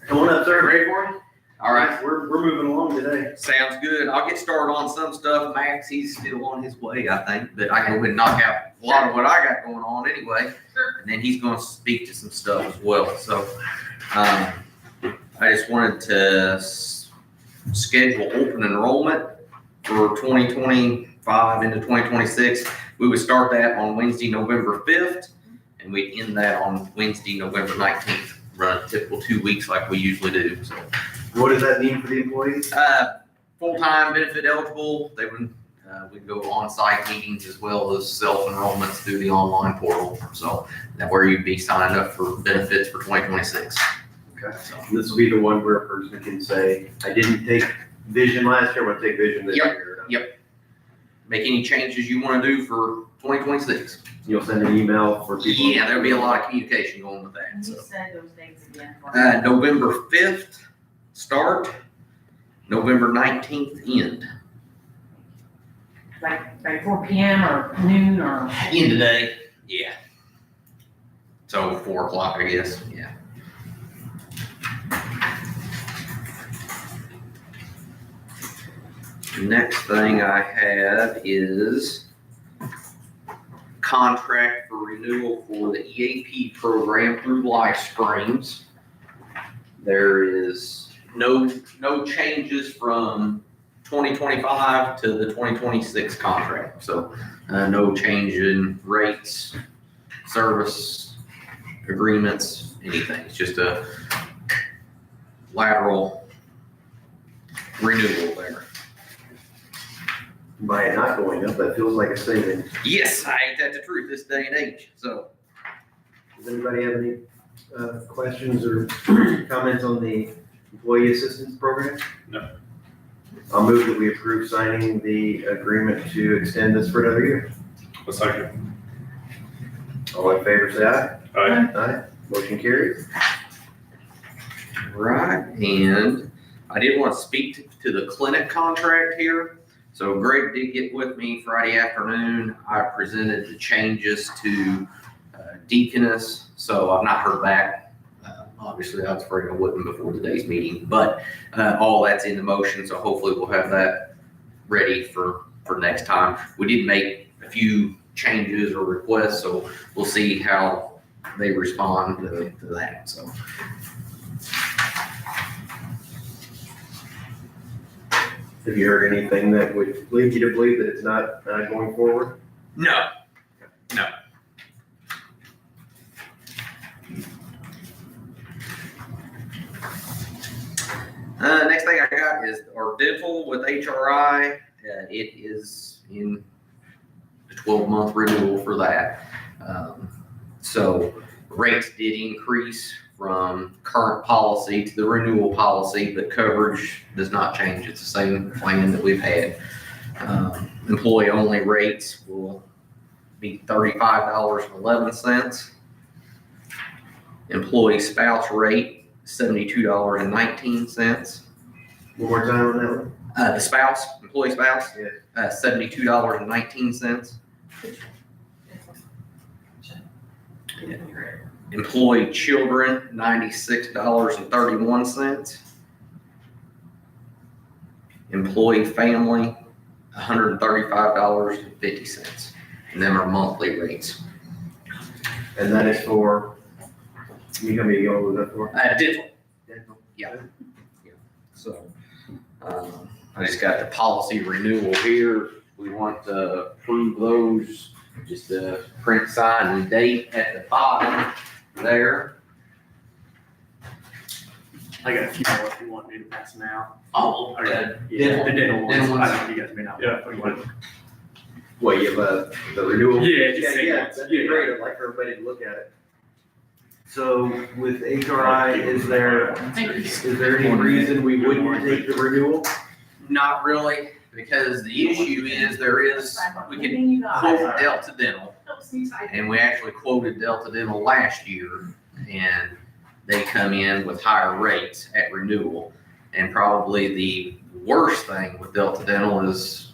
Come on up, sir. Ready for me? All right. We're moving along today. Sounds good. I'll get started on some stuff. Max, he's still on his way, I think, but I can go ahead and knock out a lot of what I got going on anyway. And then he's going to speak to some stuff as well. So I just wanted to schedule open enrollment for 2025 into 2026. We would start that on Wednesday, November 5th, and we'd end that on Wednesday, November 19th. Run a typical 2 weeks like we usually do. So. What does that mean for the employees? Full-time benefit eligible, they would, we'd go on-site meetings as well as self-enrollments through the online portal. So that where you'd be signing up for benefits for 2026. Okay. So, This will be the one where a person can say, I didn't take vision last year, I'm gonna take vision this year. Yep. Make any changes you want to do for 2026. You'll send an email for people. Yeah, there'll be a lot of communication going with that. Can you So. say those dates again? for me? November 5th start, November 19th end. Like 4 PM or noon or? End of day, yeah. So 4 o'clock, I guess, yeah. Next thing I have is contract for renewal for the EAP program through LifeStreams. There is no changes from 2025 to the 2026 contract. So no change in rates, service agreements, anything. It's just a lateral renewal there. By it not going up, that feels like a saving. Yes, ain't that the truth this day and age. So Does anybody have any questions or comments on the employee assistance program? No. I'll move that we approve signing the agreement to extend this for another year. A second. All in favor, say aye. Aye. Aye. Motion carries. right, and I did want to speak to the clinic contract here. So Greg did get with me Friday afternoon. I presented the changes to Deaconess, so I've not heard back. Obviously, I was afraid I wouldn't before today's meeting, but all that's in the motion, so hopefully we'll have that ready for next time. We did make a few changes or requests, so we'll see how they respond to that, so. Have you heard anything that would lead you to believe that it's not going forward? No. Next thing I got is our dental with HRI. It is in the 12-month renewal for that. So rates did increase from current policy to the renewal policy, but coverage does not change. It's the same plan that we've had. Employee-only rates will be $35.11. Employee spouse rate, $72.19. One more time on that one? The spouse, employee spouse, Yeah. $72.19. Employee children, $96.31. Employee family, $135.50. And them are monthly rates. And that is for, you got me to go with that for? Dental. Dental. Yeah. So, I just got the policy renewal here. We want to approve those, just print, sign, and date at the bottom there. I got a few more if you want me to pass them out. Oh, Yeah, dental- the dental ones. dental ones. I think you guys may not. Yeah. What, you have the renewal? Yeah, just say Yeah, that. that'd be great, I'd like everybody to look at it. So with HRI, is there any reason we wouldn't take the renewal? Not really, because the issue is we can quote Delta Dental, and we actually quoted Delta Dental last year, and they come in with higher rates at renewal. And probably the worst thing with Delta Dental is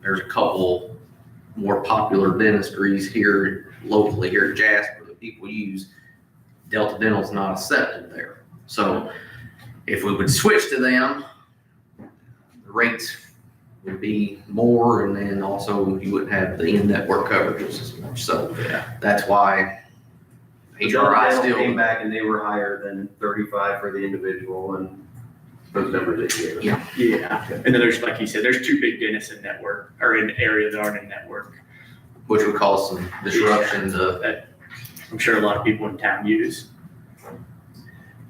there's a couple more popular dentistries here locally here in Jasper that people use. Delta Dental is not accepted there. So if we would switch to them, the rates would be more, and then also you wouldn't have the in-network coverages as much. So that's why HRI Dental still came back and they were higher than 35 for the individual and those numbers that you gave us. Yeah. Yeah, and then there's, like you said, there's two big dentists in network, or in the area that aren't in network. which would cause some disruption to. That I'm sure a lot of people in town use.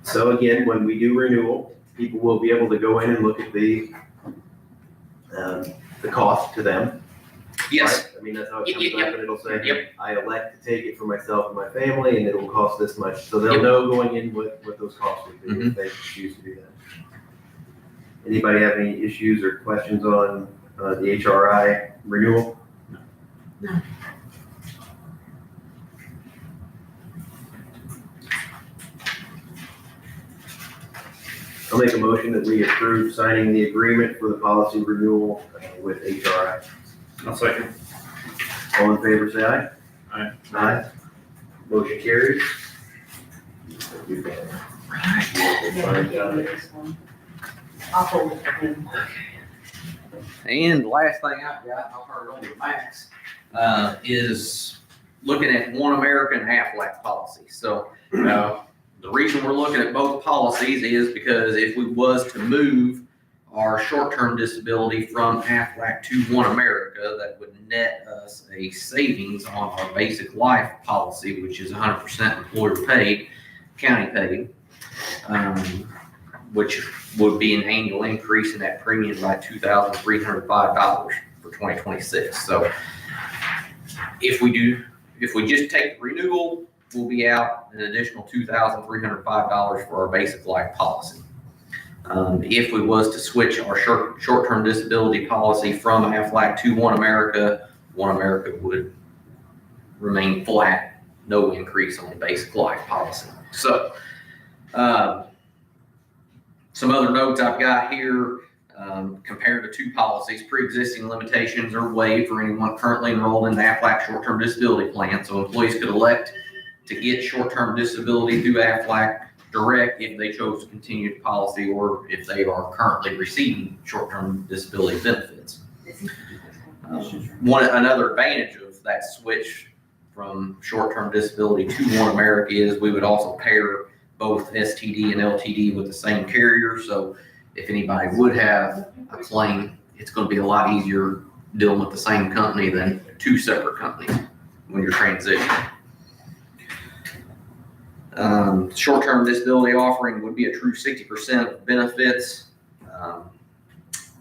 So again, when we do renewal, people will be able to go in and look at the cost to them. Yes. Right? I mean, that's how it Yep, comes yep, up, and it'll say, Yep. I elect to take it for myself and my family, and it will cost this much. So they'll Yep. know going in what those costs would be if they choose to do that. Anybody have any issues or questions on the HRI renewal? No. I'll make a motion that we approve signing the agreement for the policy renewal with HRI. I'll second. All in favor, say aye. Aye. Aye. Motion carries. I'll hold it for him. And last thing I've got, I'll turn it over to Max, is looking at One American Aflac policy. So, the reason we're looking at both policies is because if we was to move our short-term disability from Aflac to One America, that would net us a savings on our basic life policy, which is 100% employer paid, county paid, which would be an annual increase in that premium by $2,305 for 2026. So if we just take the renewal, we'll be out an additional $2,305 for our basic life policy. If we was to switch our short-term disability policy from Aflac to One America would remain flat, no increase on the basic life policy. So, some other notes I've got here, compared to two policies, pre-existing limitations are waived for anyone currently enrolled in the Aflac short-term disability plan. So employees could elect to get short-term disability through Aflac Direct if they chose to continue the policy or if they are currently receiving short-term disability benefits. Another advantage of that switch from short-term disability to One America is we would also pair both STD and LTD with the same carrier. So if anybody would have a claim, it's going to be a lot easier dealing with the same company than two separate companies when you're transitioning. Short-term disability offering would be a true 60% of benefits,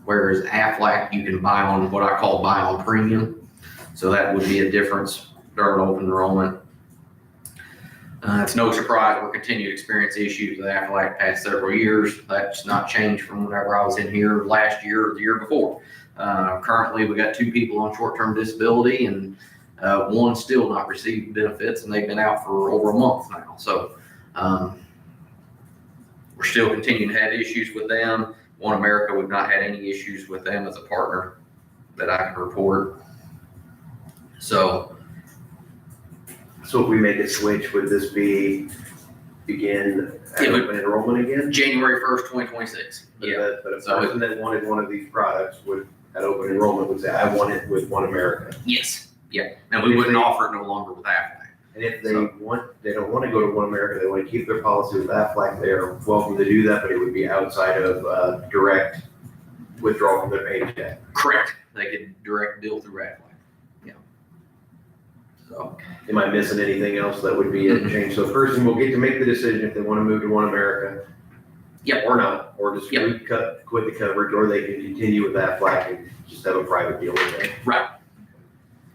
whereas Aflac you can buy on what I call buy on premium. So that would be a difference during open enrollment. It's no surprise we're continuing to experience issues with Aflac the past several years. That's not changed from whenever I was in here last year or the year before. Currently, we got 2 people on short-term disability and one still not receiving benefits, and they've been out for over a month now. So we're still continuing to have issues with them. One America, we've not had any issues with them as a partner that I can report. So So if we make a switch, would this begin at open enrollment again? January 1st, 2026. Yeah. But a person that wanted one of these products would, at open enrollment, would say, I want it with One America. Yes. Yeah. Now we wouldn't offer it no longer with Aflac. And if they don't want to go to One America, they want to keep their policy with Aflac, they are welcome to do that, but it would be outside of direct withdrawal from their paycheck. Correct. They could direct bill through Aflac. Yeah. So. Am I missing anything else that would be a change? So a person will get to make the decision if they want to move to One America. Yep. Or not, or just quit the coverage, or they can continue with Aflac and just have a private deal with them. Right.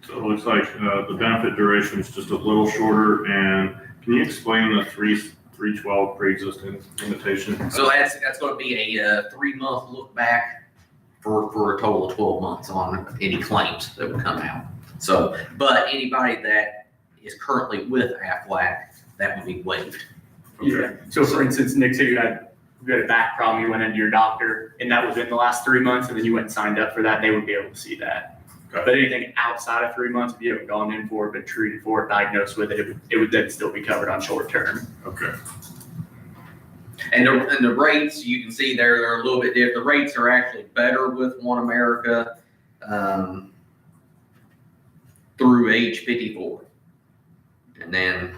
So it looks like the benefit duration is just a little shorter, and can you explain the 312 pre-existing limitation? So that's going to be a 3-month look back for a total of 12 months on any claims that would come out. So, but anybody that is currently with Aflac, that would be waived. Yeah. So for instance, Nick, say you had a back problem, you went into your doctor, and that was in the last 3 months, and then you went and signed up for that, they would be able to see that. Okay. But anything outside of 3 months, if you haven't gone in for it, been treated for it, diagnosed with it, it would then still be covered on short term. Okay. And the rates, you can see there, they're a little bit different. The rates are actually better with One America through age 54. And then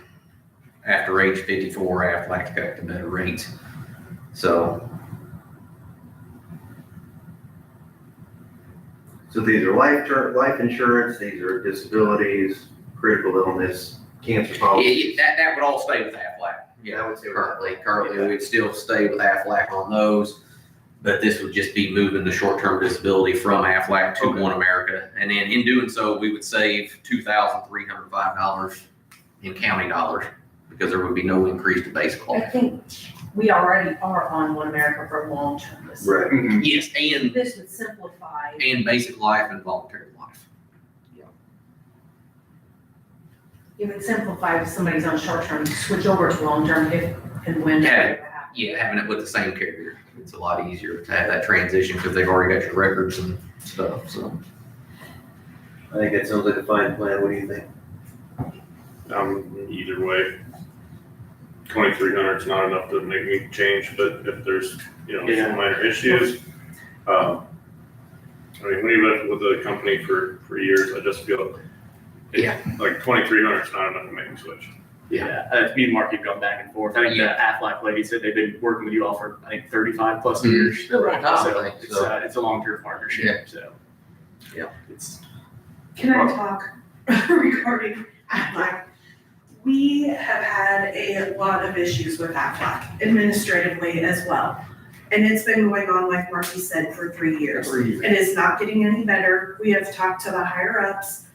after age 54, Aflac got the better rates. So these are life insurance, these are disabilities, critical illness, cancer policies. that would all stay with Aflac. Yeah, I would say Currently, we'd still stay with Aflac on those, but this would just be moving the short-term disability from Aflac to One America. And then in doing so, we would save $2,305 in county dollars because there would be no increase to base I cost. think we already are on One America for long-term disability. Right. Yes, and This would simplify. basic life and voluntary life. It would simplify if somebody's on short-term, switch over to long-term if and when. Having it with the same carrier, it's a lot easier to have that transition because they've already got your records and stuff, so. I think that sounds like a fine plan. What do you think? Either way, 2,300 is not enough to make me change, but if there's, some minor issues, I mean, when you lived with a company for years, I just feel like 2,300 is not enough to make me switch. Yeah, me and Mark keep going back and forth. I think the Aflac lady said they've been working with you all for, 35 plus years. Right. So it's a long-term partnership, so. Yeah. Can I talk regarding Aflac? We have had a lot of issues with Aflac administratively as well. And it's been going on, like Marky said, for 3 years. It is not getting any better. We have talked to the higher ups.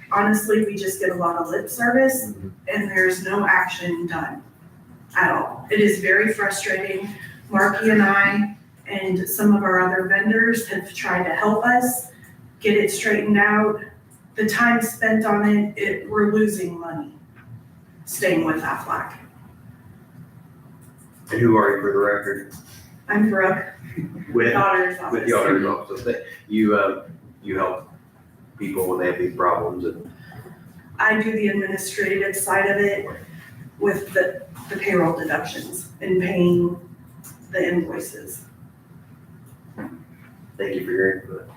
Honestly, we just get a lot of lip service and there's no action done at all. It is very frustrating. Marky and I and some of our other vendors have tried to help us get it straightened out. The time spent on it, we're losing money staying with Aflac. And who are you for the record? I'm Brooke, With auditor's office. With the auditor's office. So you help people when they have these problems and. I do the administrative side of it with the payroll deductions and paying the invoices. Thank you for your input.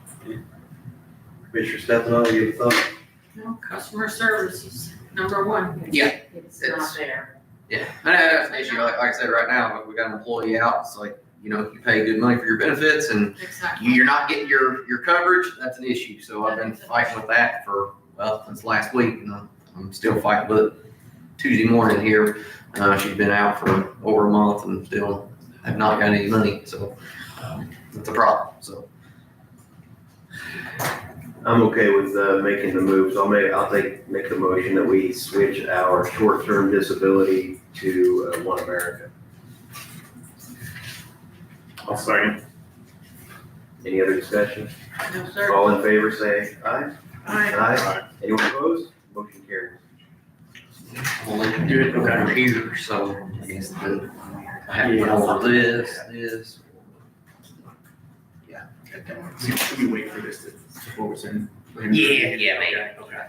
Commissioner Stefano, you have a thought? No, customer service is number one. Yeah. It's not there. Yeah, I know that's an issue. Like I said, right now, we got an employee out. It's like, you pay good money for your benefits and you're not getting your coverage. That's an issue. So I've been fighting with that since last week. I'm still fighting with it. Tuesday morning here, she's been out for over a month and still have not got any money. So that's a problem. So. I'm okay with, making the moves. I'll make the motion that we switch our short-term disability to, One America. I'll second. Any other discussion? No, sir. All in favor, say aye. Aye. Aye. Anyone opposed? Motion carries. Well, they can do it over here, so I guess the, I have to put all this. Yeah. Should we wait for this to focus in? Yeah, maybe. Okay.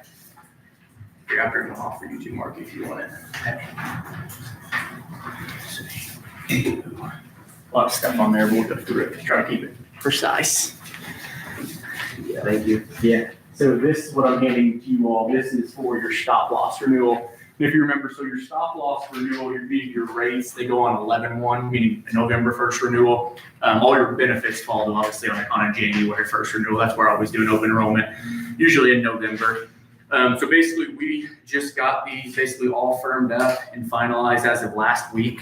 Here, I'll turn it off for you too, Mark, if you want it. A lot of stuff on there, but we'll go through it, try to keep it precise. Thank you. Yeah, so this is what I'm handing to you all. This is for your stop loss renewal. And if you remember, so your stop loss renewal, your rates, they go on 11/1, meaning a November 1st renewal. All your benefits fall obviously on a January 1st renewal. That's where I always do an open enrollment, usually in November. So basically, we just got these basically all firmed up and finalized as of last week.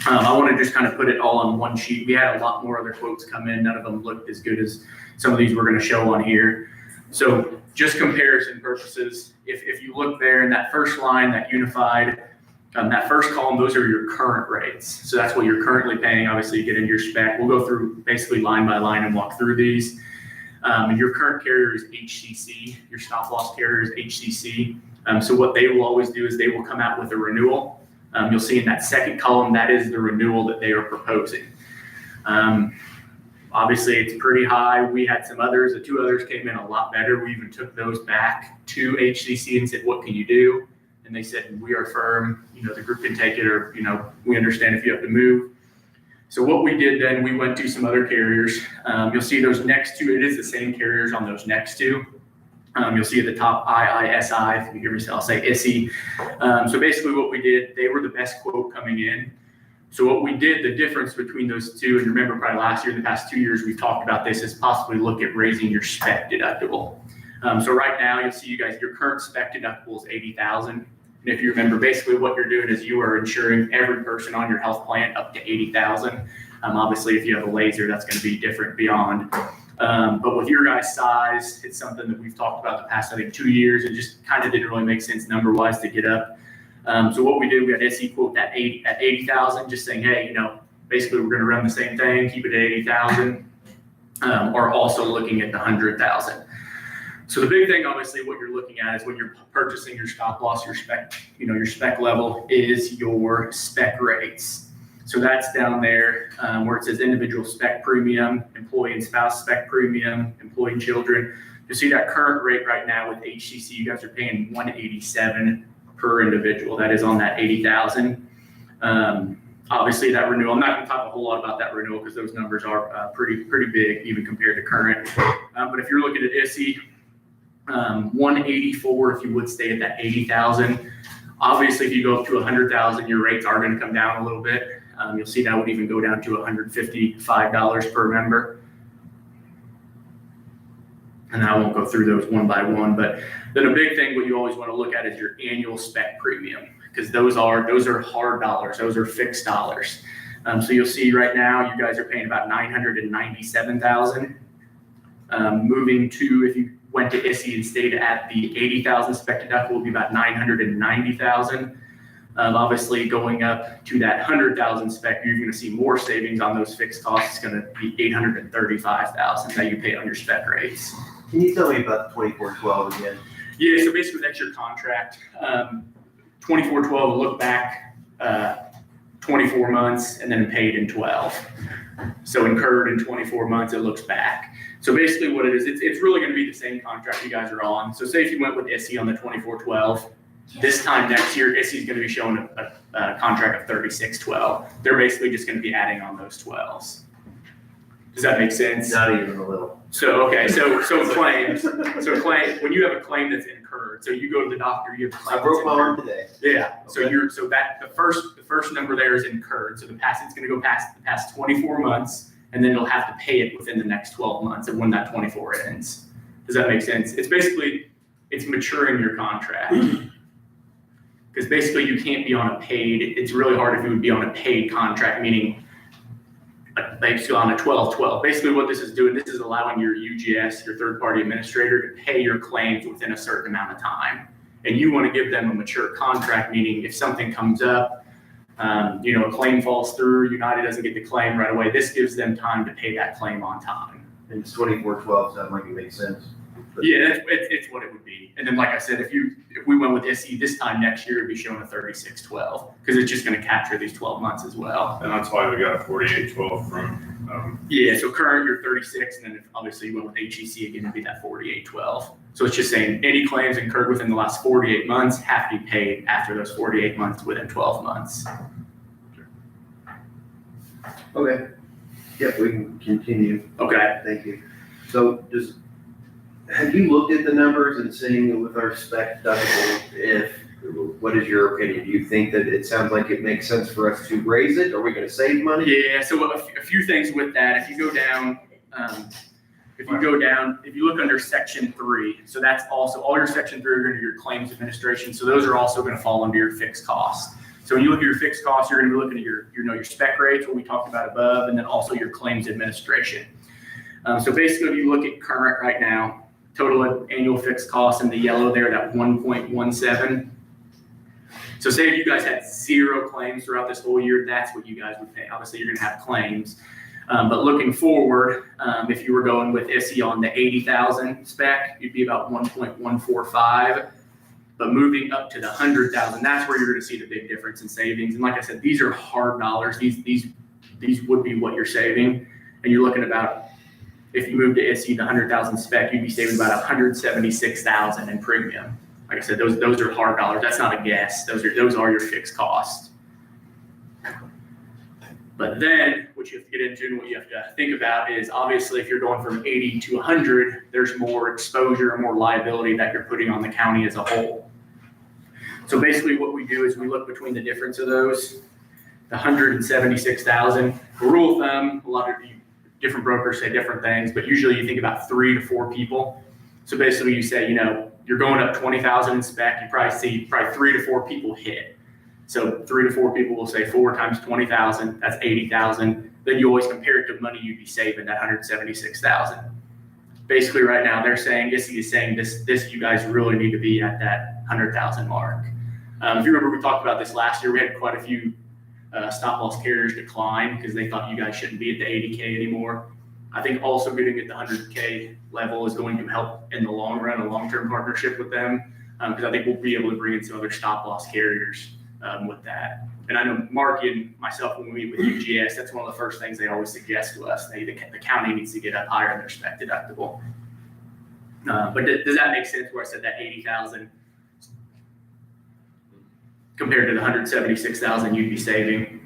I want to just kind of put it all on one sheet. We had a lot more other quotes come in. None of them looked as good as some of these we're going to show on here. So just comparison purposes, if you look there in that first line, that unified, that first column, those are your current rates. So that's what you're currently paying. Obviously, you get into your spec. We'll go through basically line by line and walk through these. And your current carrier is HCC. Your stop loss carrier is HCC. So what they will always do is they will come out with a renewal. You'll see in that second column, that is the renewal that they are proposing. Obviously, it's pretty high. We had some others. The two others came in a lot better. We even took those back to HCC and said, what can you do? And they said, we are firm. The group can take it, or, we understand if you have to move. So what we did then, we went to some other carriers. You'll see those next two, it is the same carriers on those next two. You'll see at the top IISI, if you hear me say, I'll say ISI. So basically what we did, they were the best quote coming in. So what we did, the difference between those two, and remember probably last year, the past 2 years, we've talked about this, is possibly look at raising your spec deductible. So right now, you'll see you guys, your current spec deductible is $80,000. And if you remember, basically what you're doing is you are insuring every person on your health plan up to $80,000. Obviously, if you have a laser, that's going to be different beyond. But with your guys' size, it's something that we've talked about the past, I think, 2 years. It just kind of didn't really make sense number-wise to get up. So what we did, we had SE quote at 80,000, just saying, hey, basically we're going to run the same thing, keep it at 80,000, or also looking at the 100,000. So the big thing, obviously, what you're looking at is when you're purchasing your stop loss, your spec, your spec level is your spec rates. So that's down there where it says individual spec premium, employee and spouse spec premium, employee and children. You'll see that current rate right now with HCC, you guys are paying $187 per individual. That is on that 80,000. Obviously that renewal, I'm not going to talk a whole lot about that renewal because those numbers are pretty big even compared to current. But if you're looking at ISI, 184 if you would stay at that 80,000. Obviously, if you go up to 100,000, your rates are going to come down a little bit. You'll see that would even go down to $155 per member. And I won't go through those one by one, but then a big thing what you always want to look at is your annual spec premium, because those are hard dollars, those are fixed dollars. So you'll see right now you guys are paying about $997,000. Moving to, if you went to ISI and stayed at the 80,000 spec deductible, will be about $990,000. Obviously, going up to that 100,000 spec, you're going to see more savings on those fixed costs. It's going to be $835,000 that you pay on your spec rates. Can you tell me about the 2412 again? Yeah, so basically that's your contract. 2412 look back 24 months and then paid in 12. So incurred in 24 months, it looks back. So basically what it is, it's really going to be the same contract you guys are on. So say if you went with ISI on the 2412, this time next year, ISI is going to be showing a contract of 3612. They're basically just going to be adding on those 12s. Does that make sense? Not even a little. So, okay, so claims, when you have a claim that's incurred, so you go to the doctor, you have a claim. I broke my arm today. Yeah, so the first number there is incurred. So it's going to go past 24 months, and then you'll have to pay it within the next 12 months of when that 24 ends. Does that make sense? It's basically, it's maturing your contract. Because basically you can't be on a paid, it's really hard if you would be on a paid contract, meaning basically on a 12-12. Basically what this is doing, this is allowing your UGS, your third-party administrator, to pay your claims within a certain amount of time. And you want to give them a mature contract, meaning if something comes up, a claim falls through, United doesn't get the claim right away, this gives them time to pay that claim on time. And it's 24/12, sounds like it makes sense. Yeah, it's what it would be. And then, like I said, if we went with SE this time next year, it'd be showing a 36/12, because it's just going to capture these 12 months as well. And that's why we got 48/12 from, Yeah, so current, you're 36, and then if obviously you went with HEC again, it'd be that 48/12. So it's just saying any claims incurred within the last 48 months have to be paid after those 48 months within 12 months. Okay. Yep, we can continue. Okay. Thank you. So have you looked at the numbers and seeing with our spec deductible, what is your opinion? Do you think that it sounds like it makes sense for us to raise it? Are we gonna save money? Yeah, so a few things with that. If you go down, if you look under section 3, so that's also, all your section 3 are under your claims administration. So those are also gonna fall under your fixed cost. So when you look at your fixed costs, you're gonna be looking at your spec rates, what we talked about above, and then also your claims administration. So basically, if you look at current right now, total annual fixed costs in the yellow there, that 1.17. So say if you guys had 0 claims throughout this whole year, that's what you guys would pay. Obviously, you're gonna have claims. But looking forward, if you were going with SE on the 80,000 spec, you'd be about 1.145. But moving up to the 100,000, that's where you're going to see the big difference in savings. And like I said, these are hard dollars. These would be what you're saving. And you're looking about, if you move to SE, the 100,000 spec, you'd be saving about 176,000 in premium. Like I said, those are hard dollars. That's not a guess. Those are your fixed costs. But then what you have to get into and what you have to think about is obviously if you're going from 80 to 100, there's more exposure and more liability that you're putting on the county as a whole. So basically what we do is we look between the difference of those, the 176,000. The rule of thumb, a lot of different brokers say different things, but usually you think about 3 to 4 people. So basically you say, you're going up 20,000 in spec, you probably see 3 to 4 people hit. So 3 to 4 people will say 4 times 20,000, that's 80,000. Then you always compare it to money you'd be saving, that 176,000. Basically right now they're saying, SE is saying this you guys really need to be at that 100,000 mark. If you remember, we talked about this last year. We had quite a few stop loss carriers decline because they thought you guys shouldn't be at the 80K anymore. I think also getting at the 100K level is going to help in the long run, a long-term partnership with them, because I think we'll be able to bring in some other stop loss carriers with that. And I know Mark and myself, when we meet with UGS, that's one of the first things they always suggest to us. The county needs to get up higher in their spec deductible. But does that make sense where I said that 80,000 compared to the 176,000 you'd be saving?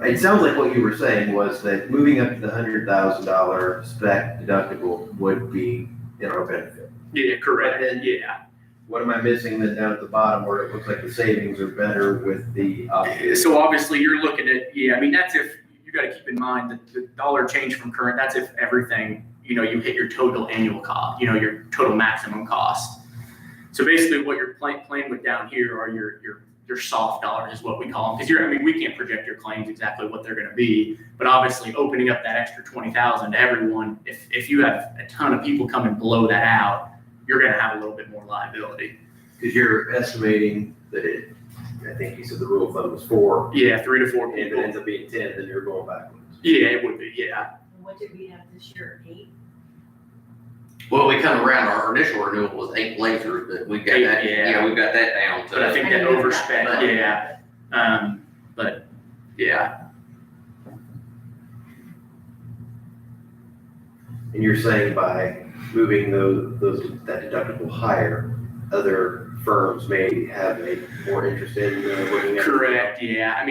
It sounds like what you were saying was that moving up to the $100,000 spec deductible would be in our benefit. Yeah, correct. And yeah. What am I missing then down at the bottom where it looks like the savings are better with the option? So obviously you're looking at, that's if, you got to keep in mind that the dollar change from current, that's if everything, you hit your total annual cost, your total maximum cost. So basically what you're playing with down here are your soft dollars is what we call them. Because we can't project your claims exactly what they're going to be, but obviously opening up that extra 20,000 to everyone, if you have a ton of people come and blow that out, you're going to have a little bit more liability. Because you're estimating that I think you said the rule of thumb was 4. Yeah, 3 to 4 And people. if it ends up being 10, then you're going backwards. Yeah, it would be, yeah. What did we have this year, 8? Well, we come around, our initial renewal was 8 lasers, but we've got that, we've got that down to. But I think that overspec, yeah. But yeah. And you're saying by moving that deductible higher, other firms may have a more interest in looking at. Correct, yeah.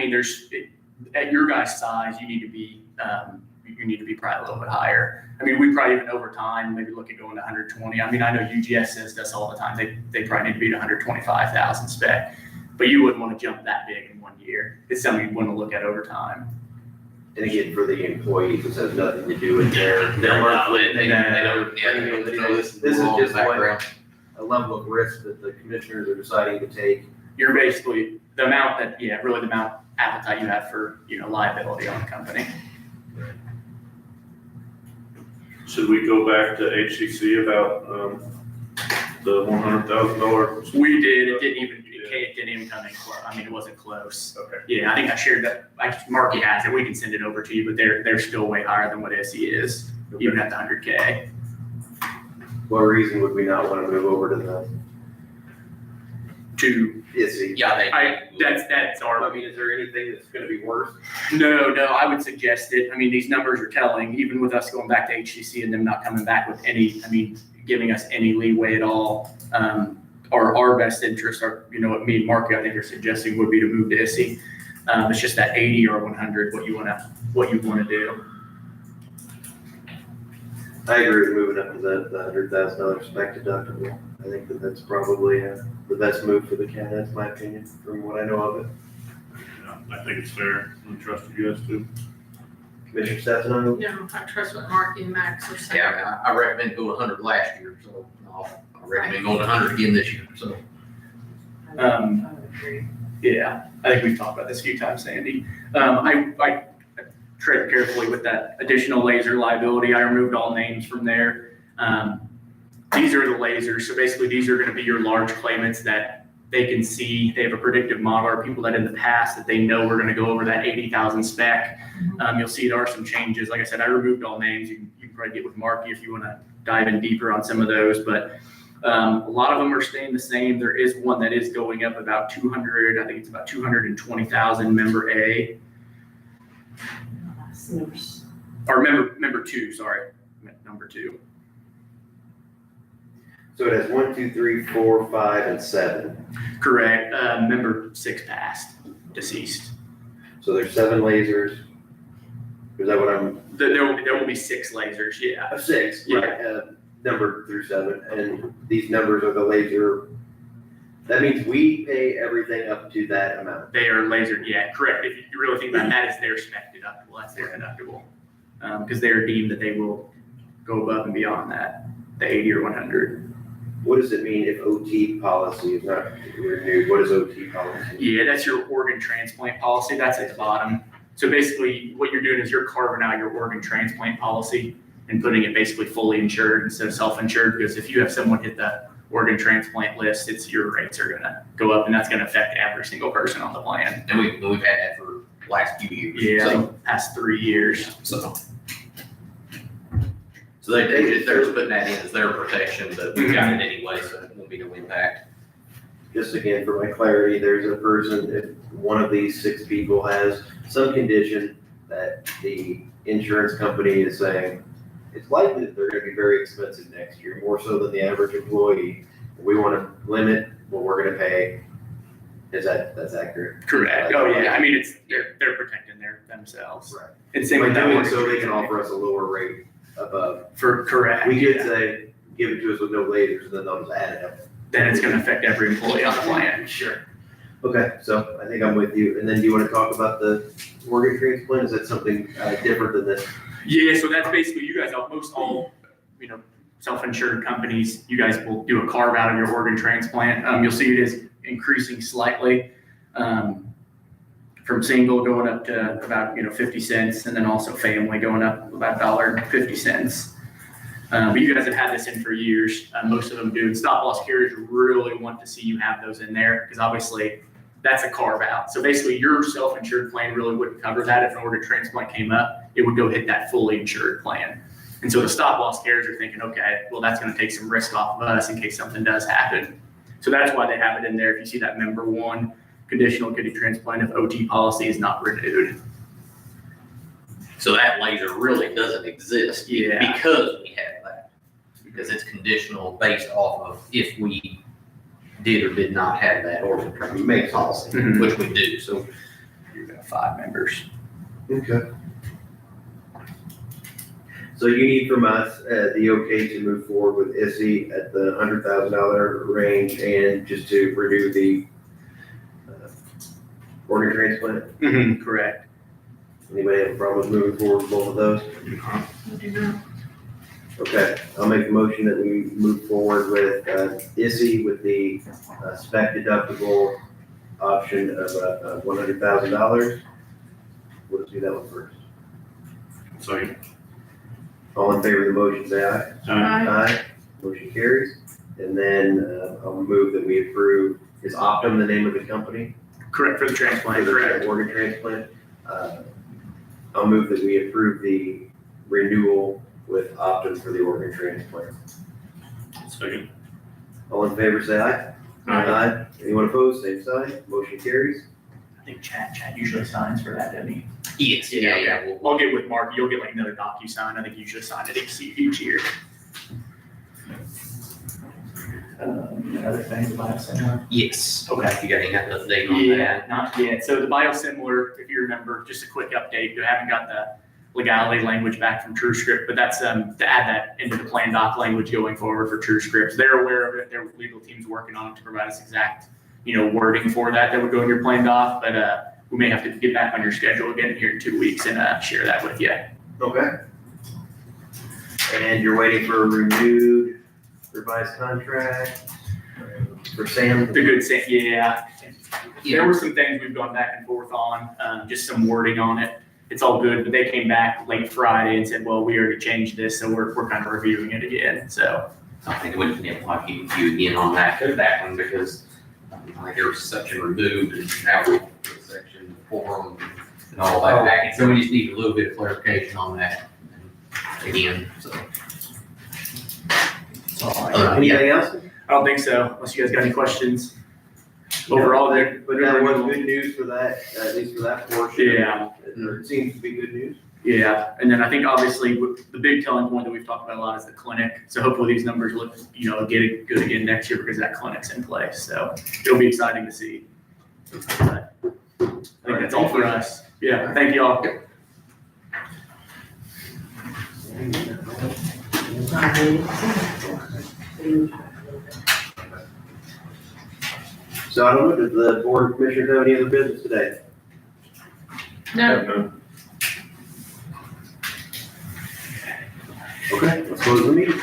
At your guys' size, you need to be probably a little bit higher. We probably even over time, maybe look at going to 120. I know UGS says this all the time. They probably need to be to 125,000 spec, but you wouldn't want to jump that big in 1 year. It's something you'd want to look at over time. And again, for the employees, this has nothing to do with their monthly. This is just a level of risk that the commissioners are deciding to take you're basically, the amount that, yeah, really the amount appetite you have for, liability on the company. Should we go back to HCC about, the $100,000? We did, it didn't even come in close, it wasn't close. Okay. Yeah, I think I shared that, Marky has it, we can send it over to you, but they're still way higher than what SE is, even at the 100K. What reason would we not want to move over to the ISI? Yeah, That's our. I mean, is there anything that's gonna be worse? No, I would suggest it. These numbers are telling, even with us going back to HCC and them not coming back with any, giving us any leeway at all. Our best interest, what me and Mark, I think, are suggesting would be to move to ISI. It's just that 80 or 100, what you wanna do. I agree with moving up to the $100,000 spec deductible. I think that's probably the best move for the county, that's my opinion, from what I know of it. Yeah, I think it's fair. I trust you guys too. Commissioner Stefano? No, I trust what Marky and Max are saying. Yeah, I recommend going 100 last year, so I recommend going 100 again this year, so. I would agree. Yeah, I think we've talked about this a few times, Sandy. I tread carefully with that additional laser liability. I removed all names from there. These are the lasers. So basically these are going to be your large claimants that they can see. They have a predictive model, or people that in the past that they know we're going to go over that 80,000 spec. You'll see there are some changes. Like I said, I removed all names. You can probably get with Marky if you want to dive in deeper on some of those, but a lot of them are staying the same. There is one that is going up about 200. I think it's about 220,000 member A. Or member two, sorry, number two. So it has 1, 2, 3, 4, 5, and 7. Correct. Member 6 passed, deceased. So there's 7 lasers. Is that what I'm? There will be 6 lasers, yeah. 6, Yeah. right, numbered through 7, and these numbers are the laser. That means we pay everything up to that amount. They are lasered, yeah, correct. If you really think about it, that is their spec deductible, that's their deductible. Because they are deemed that they will go above and beyond that, the 80 or 100. What does it mean if OT policy is not renewed? What is OT policy? Yeah, that's your organ transplant policy, that's at the bottom. So basically, what you're doing is you're carving out your organ transplant policy and putting it basically fully insured instead of self-insured, because if you have someone hit the organ transplant list, your rates are gonna go up, and that's gonna affect every single person on the plan. And we've had that for the last few years. Yeah, I So, think past 3 years. so they're just putting that in as their protection, but we've got it anyway, so it won't be no impact. Just again, for my clarity, there's a person, if one of these 6 people has some condition that the insurance company is saying, it's likely that they're gonna be very expensive next year, more so than the average employee. We wanna limit what we're gonna pay. That's accurate? Correct. Oh, yeah. They're protecting themselves. Right. And same By with that doing organ so, they can transplant. offer us a lower rate above. Correct. We could yeah. say, give it to us with no lasers, and then they'll just add it up. Then it's gonna affect every employee on the plan. Sure. Okay, so I think I'm with you. And then do you want to talk about the organ transplant? Is that something different than this? Yeah, so that's basically, you guys, most all, self-insured companies, you guys will do a carve out of your organ transplant. You'll see it is increasing slightly, from single going up to about, 50 cents, and then also family going up about $1.50. But you guys have had this in for years. Most of them do. And stop loss carriers really want to see you have those in there, because obviously that's a carve out. So basically your self-insured plan really wouldn't cover that. If an organ transplant came up, it would go hit that fully insured plan. And so the stop loss carriers are thinking, okay, well, that's going to take some risk off of us in case something does happen. So that's why they have it in there. If you see that member 1 conditional kidney transplant, if OT policy is not renewed. So that laser really doesn't exist Yeah. because we have that. Because it's conditional based off of if we did or did not have that organ transplant policy, Mhm. which we do, so. You're going to 5 members. Okay. So you need from us the okay to move forward with ISI at the $100,000 range and just to renew the organ transplant? Correct. Anybody have a problem with moving forward with both of those? I do not. Okay, I'll make a motion that we move forward with ISI with the spec deductible option of $100,000. Let's do that one first. Second. All in favor of the motion, say aye. Aye. Motion carries. And then I'll move that we approve, is Optum the name of the company? Correct, for the transplant, For the correct. organ transplant. I'll move that we approve the renewal with Optum for the organ transplant. Second. All in favor, say aye. Aye. Anyone opposed, same sign. Motion carries. I think Chad usually signs for that, doesn't he? Yes, yeah. I'll get with Mark, you'll get like another DocuSign, I think you usually sign it each year. Other things about biosimilar? Yes. Okay. You got any update on Yeah, that? not yet. So the biosimilar, if you remember, just a quick update, you haven't got the legality language back from TrueScript, but that's to add that into the plan doc language going forward for TrueScript. They're aware of it. Their legal team's working on it to provide us exact, wording for that would go in your plan doc, but we may have to get back on your schedule again here in 2 weeks and share that with you. Okay. And you're waiting for a renewed revised contract for Sam? The good say, yeah. There were some things we've gone back and forth on, just some wording on it. It's all good, but they came back late Friday and said, well, we already changed this, so we're kind of reviewing it again, so. I think we can apply you again on that one because I think there was section removed and now section 4 and all that back. So we just need a little bit of clarification on that again, so. Anything else? I don't think so, unless you guys got any questions. Overall, But that was good news for that, at least for that portion. Yeah. It seems to be good news. Yeah, and then I think obviously the big telling point that we've talked about a lot is the clinic. So hopefully these numbers look, get good again next year because that clinic's in place. So it'll be exciting to see. But I think that's all for us. Yeah, thank you all. So I don't know, does the board of commissioners have any other business today? No. Okay, let's close the meeting.